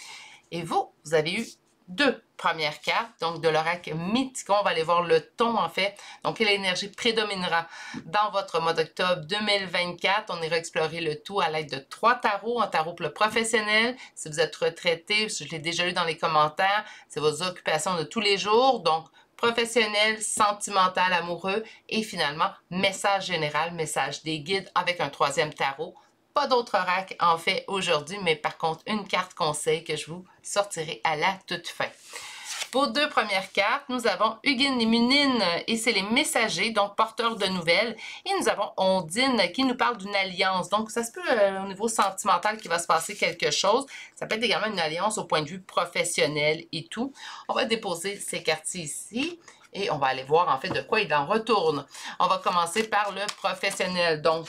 Et vous avez eu 2 premières cartes, donc de l'oracle Mythicon. On va aller voir le ton en fait. Donc quelle énergie prédominera dans votre mois d'octobre 2024. On ira explorer le tout à l'aide de 3 tarots. Un tarot pour le professionnel. Si vous êtes retraité, je l'ai déjà lu dans les commentaires, c'est vos occupations de tous les jours. Donc professionnel, sentimental, amoureux et finalement message général, message des guides avec un 3e tarot. Pas d'autre oracle en fait aujourd'hui, mais par contre une carte conseil que je vous sortirai à la toute fin. Pour 2 premières cartes, nous avons Hugin et Munine et c'est les messagers, donc porteurs de nouvelles. Et nous avons Ondine qui nous parle d'une alliance. Donc ça se peut au niveau sentimental qu'il va se passer quelque chose. Ça peut être également une alliance au point de vue professionnel et tout. On va déposer ces cartes ici. Et on va aller voir en fait de quoi il en retourne. On va commencer par le professionnel. Donc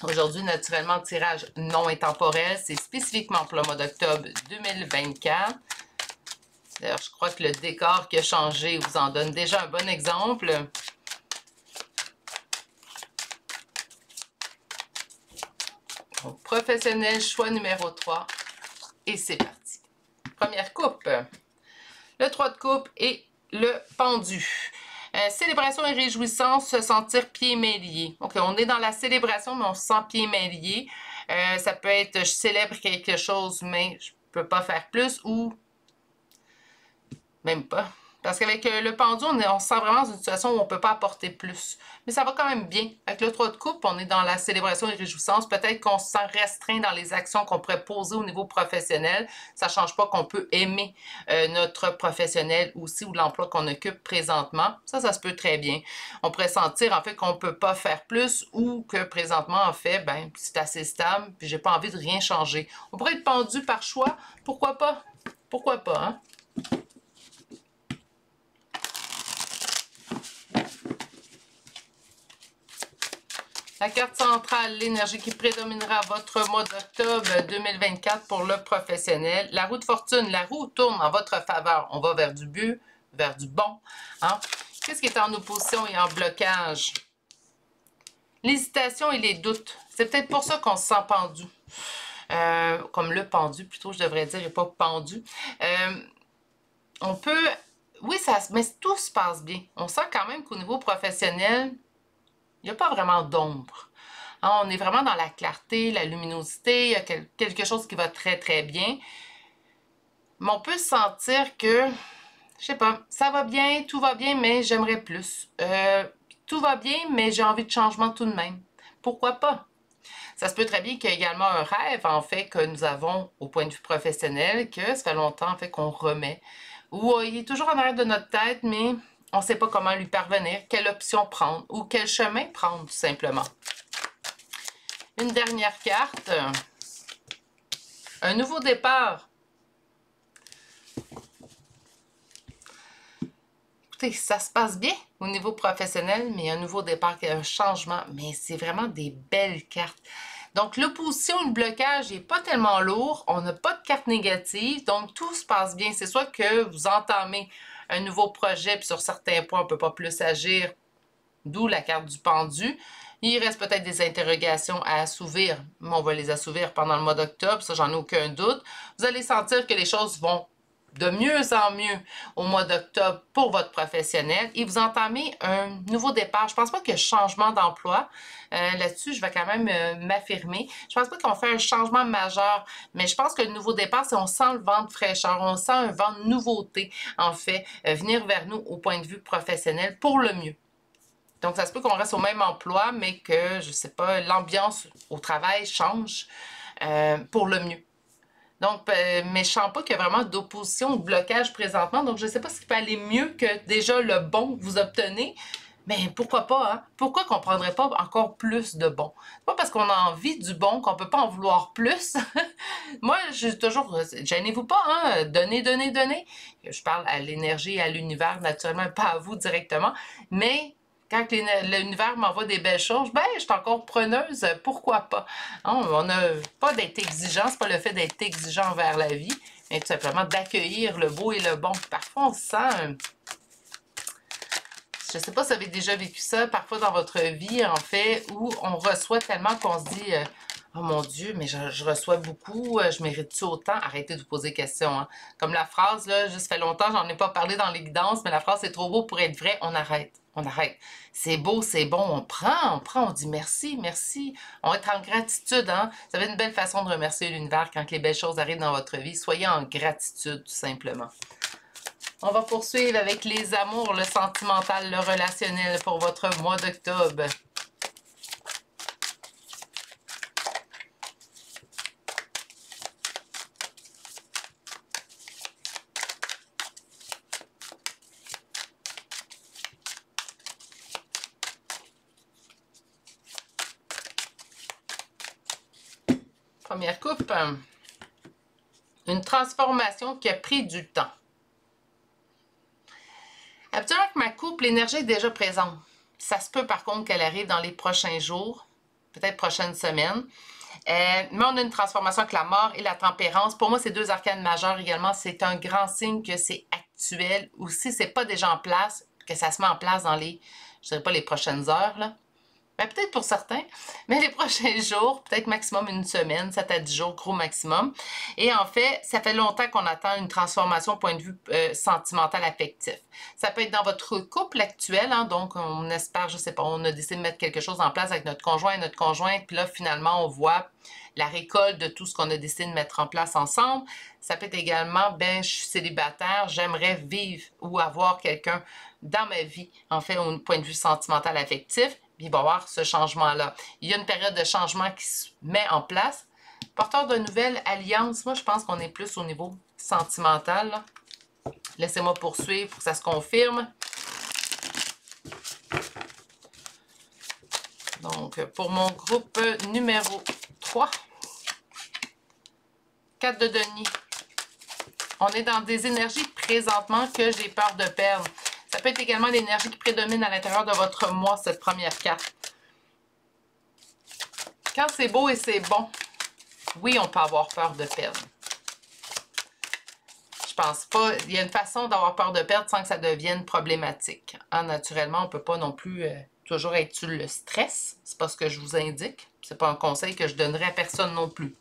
aujourd'hui, naturellement, tirage non intemporel. C'est spécifiquement pour le mois d'octobre 2024. D'ailleurs, je crois que le décor qui a changé vous en donne déjà un bon exemple. Donc, professionnel, choix numéro 3. Et c'est parti. Première coupe. Le 3 de coupe et le pendu. Célébration et réjouissance, se sentir pieds et mains liés. Ok, on est dans la célébration, mais on se sent pieds et mains liés. Ça peut être, je célèbre quelque chose, mais je ne peux pas faire plus, ou même pas. Parce qu'avec le pendu, on se sent vraiment dans une situation où on ne peut pas apporter plus. Mais ça va quand même bien. Avec le 3 de coupe, on est dans la célébration et réjouissance. Peut-être qu'on se sent restreint dans les actions qu'on pourrait poser au niveau professionnel. Ça ne change pas qu'on peut aimer notre professionnel aussi ou l'emploi qu'on occupe présentement. Ça se peut très bien. On pourrait sentir en fait qu'on ne peut pas faire plus ou que présentement, en fait, ben, c'est assez stable puis j'ai pas envie de rien changer. On pourrait être pendu par choix. Pourquoi pas? Pourquoi pas, hein? La carte centrale, l'énergie qui prédominera votre mois d'octobre 2024 pour le professionnel. La roue de fortune, la roue tourne en votre faveur. On va vers du but, vers du bon. Hein? Qu'est-ce qui est en opposition et en blocage? L'hésitation et les doutes. C'est peut-être pour ça qu'on se sent pendu. Comme le pendu, plutôt, je devrais dire, et pas pendu. On peut... Oui, mais tout se passe bien. On sent quand même qu'au niveau professionnel, il n'y a pas vraiment d'ombre. Hein, on est vraiment dans la clarté, la luminosité, il y a quelque chose qui va très très bien. Mais on peut sentir que, je sais pas, ça va bien, tout va bien, mais j'aimerais plus. Tout va bien, mais j'ai envie de changement tout de même. Pourquoi pas? Ça se peut très bien qu'il y ait également un rêve, en fait, que nous avons au point de vue professionnel, que ça fait longtemps, en fait, qu'on remet. Ou il est toujours en arrière de notre tête, mais on ne sait pas comment lui parvenir, quelle option prendre ou quel chemin prendre, tout simplement. Une dernière carte. Un nouveau départ. Écoutez, ça se passe bien au niveau professionnel, mais un nouveau départ, un changement. Mais c'est vraiment des belles cartes. Donc, l'opposition, le blocage n'est pas tellement lourd. On n'a pas de carte négative, donc tout se passe bien. C'est soit que vous entamez un nouveau projet, puis sur certains points, on ne peut pas plus agir, d'où la carte du pendu. Il reste peut-être des interrogations à assouvir, mais on va les assouvir pendant le mois d'octobre, ça j'en ai aucun doute. Vous allez sentir que les choses vont de mieux en mieux au mois d'octobre pour votre professionnel et vous entamez un nouveau départ. Je pense pas qu'il y ait changement d'emploi. Là-dessus, je vais quand même m'affirmer. Je pense pas qu'on fait un changement majeur, mais je pense que le nouveau départ, c'est on sent le vent de fraîcheur, on sent un vent de nouveauté, en fait, venir vers nous au point de vue professionnel pour le mieux. Donc, ça se peut qu'on reste au même emploi, mais que, je sais pas, l'ambiance au travail change pour le mieux. Donc, mais je sens pas qu'il y a vraiment d'opposition ou de blocage présentement. Donc, je ne sais pas ce qui peut aller mieux que déjà le bon que vous obtenez. Mais pourquoi pas, hein? Pourquoi qu'on ne prendrait pas encore plus de bon? C'est pas parce qu'on a envie du bon qu'on peut pas en vouloir plus. Moi, je suis toujours, gênez-vous pas, hein? Donnez, donnez, donnez. Je parle à l'énergie et à l'univers, naturellement, pas à vous directement. Mais quand l'univers m'envoie des belles choses, ben, je suis encore preneuse, pourquoi pas? Hein, on n'a pas d'être exigeant, c'est pas le fait d'être exigeant envers la vie, mais tout simplement d'accueillir le beau et le bon. Parfois, on se sent... Je ne sais pas si vous avez déjà vécu ça, parfois dans votre vie, en fait, où on reçoit tellement qu'on se dit oh mon Dieu, mais je reçois beaucoup, je mérite-tu autant? Arrêtez de vous poser des questions. Hein. Comme la phrase, là, juste fait longtemps, j'en ai pas parlé dans les guidances, mais la phrase c'est trop beau pour être vrai, on arrête. On arrête. C'est beau, c'est bon, on prend, on dit merci, merci. On est en gratitude, hein? Vous avez une belle façon de remercier l'univers quand les belles choses arrivent dans votre vie. Soyez en gratitude, tout simplement. On va poursuivre avec les amours, le sentimental, le relationnel pour votre mois d'octobre. Première coupe, une transformation qui a pris du temps. Habituellement, avec ma coupe, l'énergie est déjà présente. Ça se peut par contre qu'elle arrive dans les prochains jours, peut-être prochaines semaines. Mais on a une transformation avec la mort et la tempérance. Pour moi, c'est deux arcanes majeures également. C'est un grand signe que c'est actuel. Ou si ce n'est pas déjà en place, que ça se met en place dans les, je dirais pas les prochaines heures, là. Ben, peut-être pour certains, mais les prochains jours, peut-être maximum une semaine, 7 à 10 jours, gros maximum. Et en fait, ça fait longtemps qu'on attend une transformation au point de vue sentimental affectif. Ça peut être dans votre couple actuel, hein, donc on espère, je sais pas, on a décidé de mettre quelque chose en place avec notre conjoint et notre conjointe, puis là, finalement, on voit la récolte de tout ce qu'on a décidé de mettre en place ensemble. Ça peut être également, ben, je suis célibataire, j'aimerais vivre ou avoir quelqu'un dans ma vie, en fait, au point de vue sentimental affectif. Puis il va y avoir ce changement-là. Il y a une période de changement qui se met en place. Porteur de nouvelles alliances, moi je pense qu'on est plus au niveau sentimental. Laissez-moi poursuivre pour que ça se confirme. Donc, pour mon groupe numéro 3, 4 de denier. On est dans des énergies présentement que j'ai peur de perdre. Ça peut être également l'énergie qui prédomine à l'intérieur de votre mois, cette première carte. Quand c'est beau et c'est bon, oui, on peut avoir peur de perdre. Je pense pas. Il y a une façon d'avoir peur de perdre sans que ça devienne problématique. Hein, naturellement, on ne peut pas non plus toujours être sur le stress. C'est pas ce que je vous indique. C'est pas un conseil que je donnerais à personne non plus.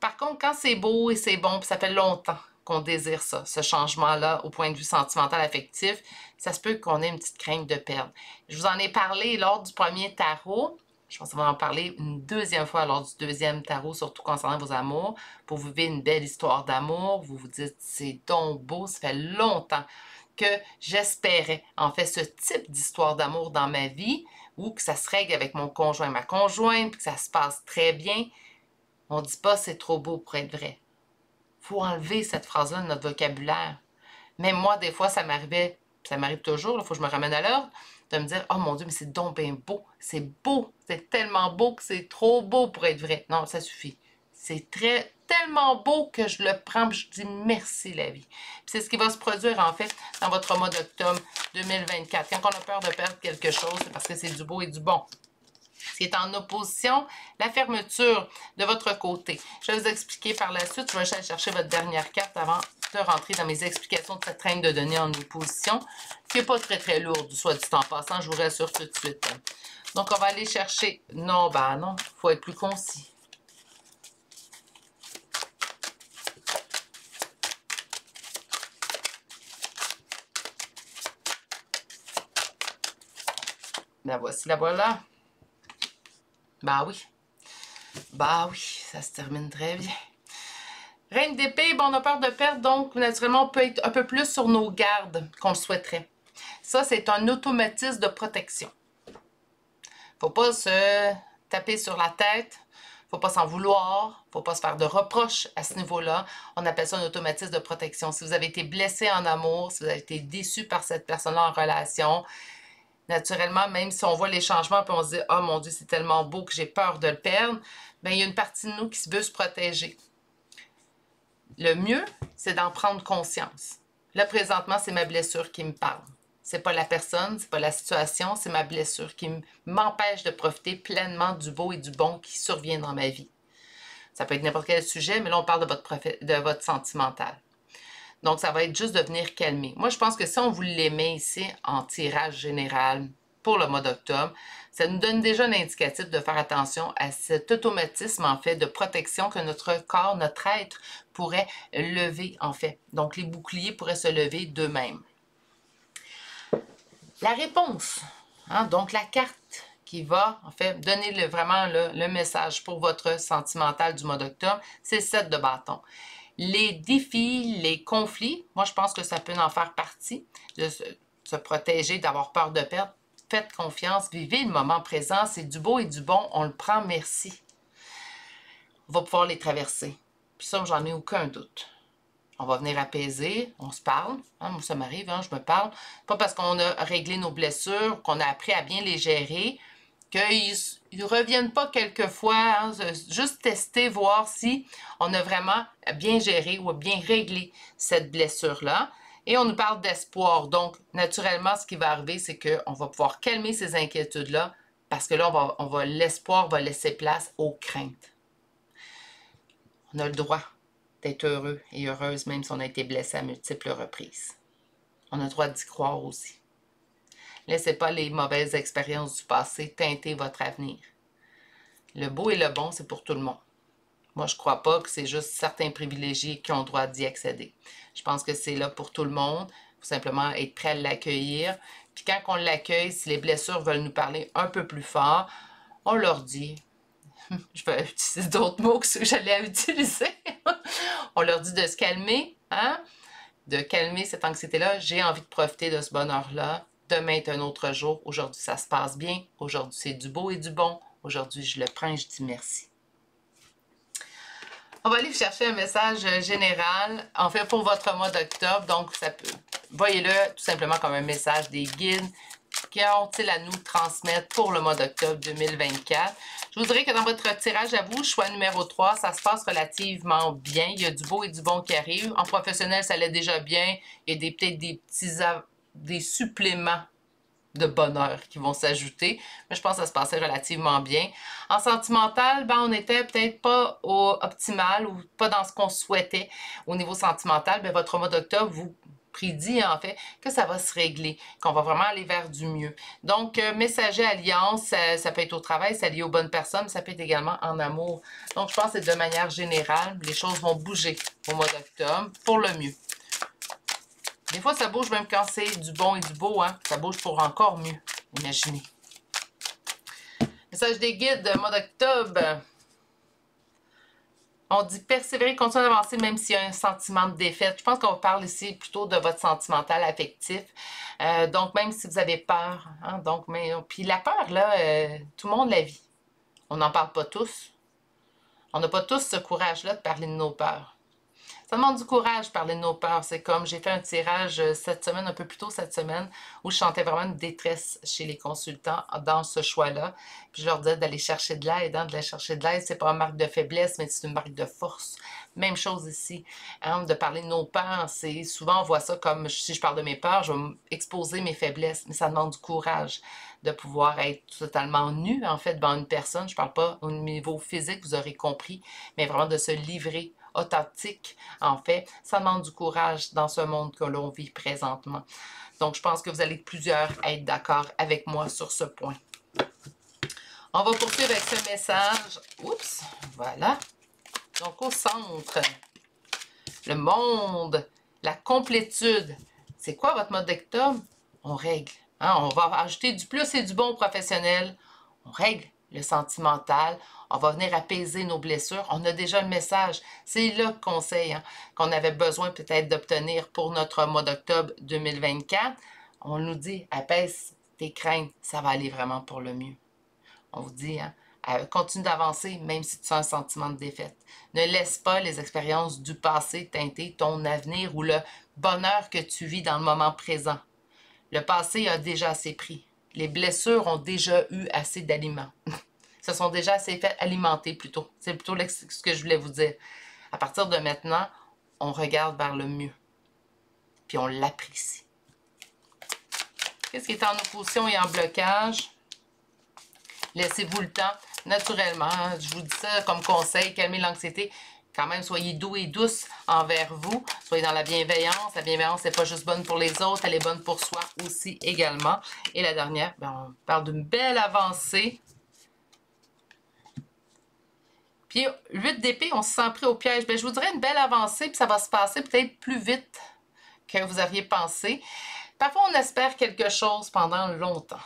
Par contre, quand c'est beau et c'est bon, puis ça fait longtemps qu'on désire ça, ce changement-là au point de vue sentimental affectif, ça se peut qu'on ait une petite crainte de perdre. Je vous en ai parlé lors du premier tarot. Je pense qu'on va en parler une deuxième fois lors du deuxième tarot, surtout concernant vos amours. Pour vous vivre une belle histoire d'amour, vous vous dites, c'est donc beau, ça fait longtemps que j'espérais en fait ce type d'histoire d'amour dans ma vie, ou que ça se règle avec mon conjoint, ma conjointe, puis que ça se passe très bien. On ne dit pas c'est trop beau pour être vrai. Il faut enlever cette phrase-là de notre vocabulaire. Même moi, des fois, ça m'arrivait, ça m'arrive toujours, il faut que je me ramène à l'ordre, de me dire « Oh mon Dieu, mais c'est donc bien beau, c'est tellement beau que c'est trop beau pour être vrai. » Non, ça suffit. C'est tellement beau que je le prends et je dis merci la vie. C'est ce qui va se produire en fait dans votre mois d'octobre 2024. Quand on a peur de perdre quelque chose, c'est parce que c'est du beau et du bon. Ce qui est en opposition, la fermeture de votre côté. Je vais vous expliquer par la suite. Je vais aller chercher votre dernière carte avant de rentrer dans mes explications de cette traîne de données en opposition, qui n'est pas très lourde, soit du temps passant, je vous rassure tout de suite. Donc, on va aller chercher... Non, ben non, il faut être plus concis. La voici, la voilà. Bah oui. Bah oui, ça se termine très bien. Reine d'épée, bon, on a peur de perdre, donc naturellement, on peut être un peu plus sur nos gardes qu'on le souhaiterait. Ça, c'est un automatisme de protection. Faut pas se taper sur la tête. ne faut pas s'en vouloir, il ne faut pas se faire de reproches à ce niveau-là. On appelle ça un automatisme de protection. Si vous avez été blessé en amour, si vous avez été déçu par cette personne-là en relation, naturellement, même si on voit les changements et on se dit « Oh mon Dieu, c'est tellement beau que j'ai peur de le perdre », bien, il y a une partie de nous qui veut se protéger. Le mieux, c'est d'en prendre conscience. Là, présentement, c'est ma blessure qui me parle. C'est pas la personne, c'est pas la situation, c'est ma blessure qui m'empêche de profiter pleinement du beau et du bon qui survient dans ma vie. Ça peut être n'importe quel sujet, mais là, on parle de votre sentimental. Donc, ça va être juste de venir calmer. Moi, je pense que si on vous l'émet ici en tirage général pour le mois d'octobre, ça nous donne déjà un indicatif de faire attention à cet automatisme, en fait, de protection que notre corps, notre être pourrait lever, en fait. Donc, les boucliers pourraient se lever d'eux-mêmes. La réponse, hein, donc la carte qui va, en fait, donner vraiment le message pour votre sentimental du mois d'octobre, c'est le 7 de bâton. Les défis, les conflits, moi, je pense que ça peut en faire partie, de se protéger, d'avoir peur de perdre. Faites confiance, vivez le moment présent, c'est du beau et du bon, on le prend, merci. On va pouvoir les traverser. Puis ça, j'en ai aucun doute. On va venir apaiser, on se parle. Hein, moi, ça m'arrive, hein, je me parle. Pas parce qu'on a réglé nos blessures, qu'on a appris à bien les gérer, qu'ils ne reviennent pas quelquefois. Hein, juste tester, voir si on a vraiment bien géré ou bien réglé cette blessure-là. Et on nous parle d'espoir. Donc, naturellement, ce qui va arriver, c'est qu'on va pouvoir calmer ces inquiétudes-là parce que là, l'espoir va laisser place aux craintes. On a le droit d'être heureux et heureuse, même si on a été blessé à multiples reprises. On a le droit d'y croire aussi. Laissez pas les mauvaises expériences du passé teinter votre avenir. Le beau et le bon, c'est pour tout le monde. Moi, je ne crois pas que c'est juste certains privilégiés qui ont le droit d'y accéder. Je pense que c'est là pour tout le monde. Il faut simplement être prêt à l'accueillir. Puis quand on l'accueille, si les blessures veulent nous parler un peu plus fort, on leur dit... Je vais utiliser d'autres mots que ceux que j'allais utiliser. On leur dit de se calmer, hein? De calmer cette anxiété-là. J'ai envie de profiter de ce bonheur-là. Demain est un autre jour. Aujourd'hui, ça se passe bien. Aujourd'hui, c'est du beau et du bon. Aujourd'hui, je le prends et je dis merci. On va aller chercher un message général, en fait, pour votre mois d'octobre. Donc, ça peut, voyez-le tout simplement comme un message des guides qui ont-ils à nous transmettre pour le mois d'octobre 2024. Je vous dirais que dans votre tirage à vous, choix numéro 3, ça se passe relativement bien. Il y a du beau et du bon qui arrive. En professionnel, ça allait déjà bien. Il y a peut-être des suppléments de bonheur qui vont s'ajouter. Mais je pense que ça se passait relativement bien. En sentimental, ben, on n'était peut-être pas au optimal ou pas dans ce qu'on souhaitait au niveau sentimental. Ben, votre mois d'octobre vous prédit en fait que ça va se régler, qu'on va vraiment aller vers du mieux. Donc, messager alliance, ça peut être au travail, ça lié aux bonnes personnes, ça peut être également en amour. Donc, je pense que de manière générale, les choses vont bouger au mois d'octobre pour le mieux. Des fois, ça bouge même quand c'est du bon et du beau, hein? Ça bouge pour encore mieux, imaginez. Message des guides, mois d'octobre. On dit persévérer, continuer d'avancer même s'il y a un sentiment de défaite. Je pense qu'on parle ici plutôt de votre sentimental affectif. Donc, même si vous avez peur. Hein, donc, puis la peur, là, tout le monde la vit. On n'en parle pas tous. On n'a pas tous ce courage-là de parler de nos peurs. Ça demande du courage de parler de nos peurs. C'est comme j'ai fait un tirage cette semaine, un peu plus tôt cette semaine, où je sentais vraiment une détresse chez les consultants dans ce choix-là. Puis je leur disais d'aller chercher de l'aide. Hein, d'aller chercher de l'aide, c'est pas une marque de faiblesse, mais c'est une marque de force. Même chose ici. Hein, de parler de nos peurs, c'est souvent on voit ça comme si je parle de mes peurs, je vais exposer mes faiblesses. Mais ça demande du courage de pouvoir être totalement nu, en fait, devant une personne. Je parle pas au niveau physique, vous aurez compris, mais vraiment de se livrer authentique, en fait, ça demande du courage dans ce monde que l'on vit présentement. Donc, je pense que vous allez plusieurs être d'accord avec moi sur ce point. On va poursuivre avec ce message. Oups, voilà. Donc, au centre, le monde, la complétude. C'est quoi votre mode d'octobre? On règle. Hein? On va ajouter du plus et du bon professionnel. On règle le sentimental. On va venir apaiser nos blessures. On a déjà le message. C'est là le conseil hein, qu'on avait besoin peut-être d'obtenir pour notre mois d'octobre 2024. On nous dit, apaise tes craintes, ça va aller vraiment pour le mieux. On vous dit, hein, Continue d'avancer, même si tu as un sentiment de défaite. Ne laisse pas les expériences du passé teinter ton avenir ou le bonheur que tu vis dans le moment présent. Le passé a déjà assez pris. Les blessures ont déjà eu assez d'aliments. Se sont déjà assez fait alimenter plutôt. C'est plutôt ce que je voulais vous dire. À partir de maintenant, on regarde vers le mieux. Puis on l'apprécie. Qu'est-ce qui est en opposition et en blocage? Laissez-vous le temps, naturellement. Je vous dis ça comme conseil, calmez l'anxiété. Quand même, soyez doux et douce envers vous. Soyez dans la bienveillance. La bienveillance, c'est pas juste bonne pour les autres, elle est bonne pour soi aussi également. Et la dernière, on parle d'une belle avancée. Puis 8 d'épée, on se sent pris au piège. Je vous dirais une belle avancée, puis ça va se passer peut-être plus vite que vous aviez pensé. Parfois, on espère quelque chose pendant longtemps.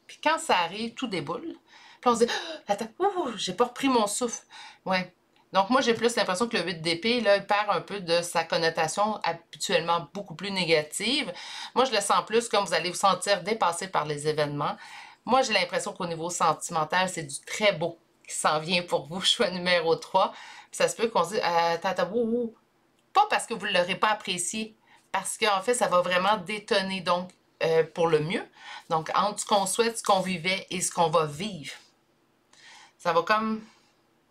Puis quand ça arrive, tout déboule. Puis on se dit, « Attends, j'ai pas repris mon souffle. » Ouais. Donc moi, j'ai plus l'impression que le 8 d'épée, là, il perd un peu de sa connotation habituellement beaucoup plus négative. Moi, je le sens plus comme vous allez vous sentir dépassé par les événements. Moi, j'ai l'impression qu'au niveau sentimental, c'est du très beau qui s'en vient pour vous, choix numéro 3. Puis ça se peut qu'on se dise, attends, pas parce que vous ne l'aurez pas apprécié, parce qu'en fait, ça va vraiment détonner, donc, pour le mieux. Donc, entre ce qu'on souhaite, ce qu'on vivait et ce qu'on va vivre. Ça va comme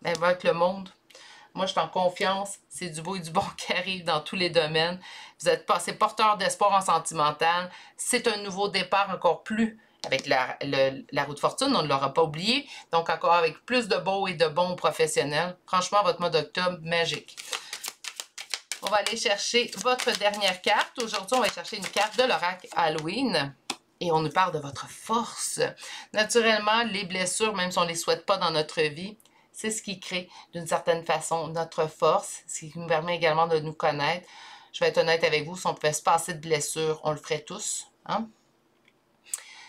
avec le monde. Moi, je suis en confiance. C'est du beau et du bon qui arrive dans tous les domaines. Vous êtes passé porteur d'espoir en sentimental. C'est un nouveau départ encore plus avec la roue de fortune. On ne l'aura pas oublié. Donc, encore avec plus de beaux et de bons professionnels. Franchement, votre mois d'octobre, magique. On va aller chercher votre dernière carte. Aujourd'hui, on va chercher une carte de l'oracle Halloween. Et on nous parle de votre force. Naturellement, les blessures, même si on ne les souhaite pas dans notre vie, c'est ce qui crée d'une certaine façon notre force, ce qui nous permet également de nous connaître. Je vais être honnête avec vous, si on pouvait se passer de blessures, on le ferait tous. Hein?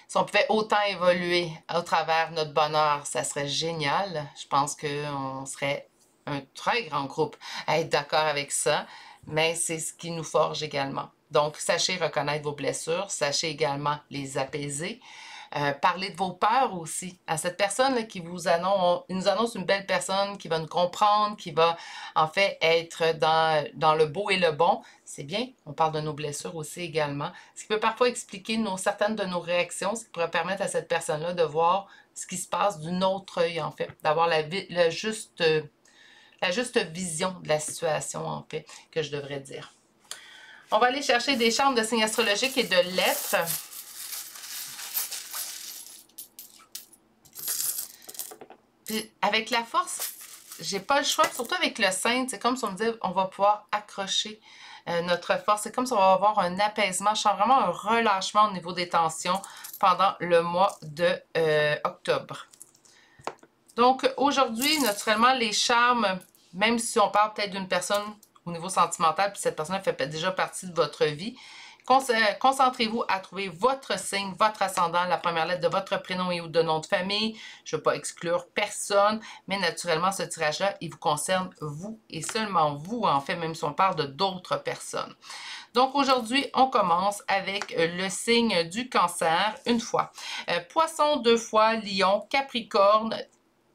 Si on pouvait autant évoluer au travers notre bonheur, ça serait génial. Je pense qu'on serait un très grand groupe à être d'accord avec ça, mais c'est ce qui nous forge également. Donc, sachez reconnaître vos blessures, sachez également les apaiser. Parlez de vos peurs aussi à cette personne là, qui nous annonce une belle personne qui va nous comprendre, qui va en fait être dans le beau et le bon. C'est bien, on parle de nos blessures aussi également, ce qui peut parfois expliquer certaines de nos réactions, ce qui pourrait permettre à cette personne-là de voir ce qui se passe d'un autre œil en fait, d'avoir la juste vision de la situation en fait, que je devrais dire. On va aller chercher des charmes de signes astrologiques et de lettres. Puis avec la force, j'ai pas le choix, surtout avec le Saint, c'est comme si on me dit on va pouvoir accrocher notre force. C'est comme si on va avoir un apaisement, je sens vraiment un relâchement au niveau des tensions pendant le mois de octobre. Donc aujourd'hui, naturellement, les charmes, même si on parle peut-être d'une personne au niveau sentimental, puis cette personne fait déjà partie de votre vie, concentrez-vous à trouver votre signe, votre ascendant, la première lettre de votre prénom et ou de nom de famille. Je ne veux pas exclure personne, mais naturellement, ce tirage-là, il vous concerne vous et seulement vous, en fait, même si on parle de d'autres personnes. Donc aujourd'hui, on commence avec le signe du Cancer, une fois. Poisson, 2 fois, Lion, Capricorne,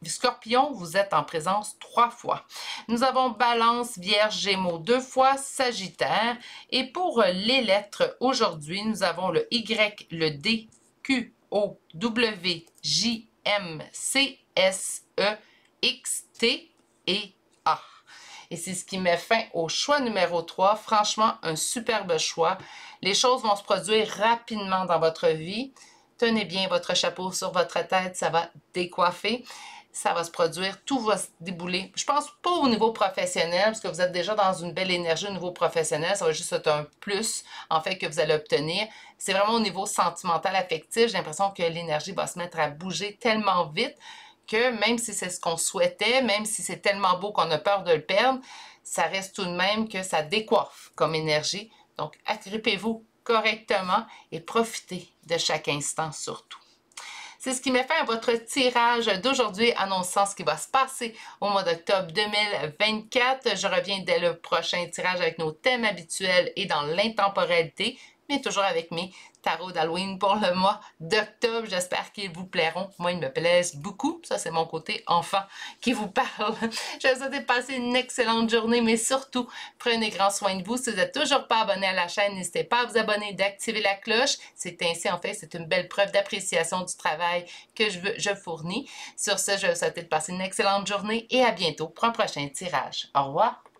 Scorpion, vous êtes en présence 3 fois. Nous avons Balance, Vierge, Gémeaux 2 fois, Sagittaire. Et pour les lettres, aujourd'hui, nous avons le Y, le D, Q, O, W, J, M, C, S, E, X, T et A. Et c'est ce qui met fin au choix numéro 3. Franchement, un superbe choix. Les choses vont se produire rapidement dans votre vie. Tenez bien votre chapeau sur votre tête, ça va décoiffer. Ça va se produire, tout va se débouler. Je pense pas au niveau professionnel, parce que vous êtes déjà dans une belle énergie au niveau professionnel. Ça va juste être un plus, en fait, que vous allez obtenir. C'est vraiment au niveau sentimental, affectif. J'ai l'impression que l'énergie va se mettre à bouger tellement vite que même si c'est ce qu'on souhaitait, même si c'est tellement beau qu'on a peur de le perdre, ça reste tout de même que ça décoiffe comme énergie. Donc, agrippez-vous correctement et profitez de chaque instant surtout. C'est ce qui met fin à votre tirage d'aujourd'hui annonçant ce qui va se passer au mois d'octobre 2024. Je reviens dès le prochain tirage avec nos thèmes habituels et dans l'intemporalité. mais toujours avec mes tarots d'Halloween pour le mois d'octobre. J'espère qu'ils vous plairont. Moi, ils me plaisent beaucoup. Ça, c'est mon côté enfant qui vous parle. Je vous souhaite de passer une excellente journée, mais surtout, prenez grand soin de vous. Si vous n'êtes toujours pas abonné à la chaîne, n'hésitez pas à vous abonner et d'activer la cloche. C'est ainsi, en fait, c'est une belle preuve d'appréciation du travail que je fournis. Sur ce, je vais vous souhaiter de passer une excellente journée et à bientôt pour un prochain tirage. Au revoir!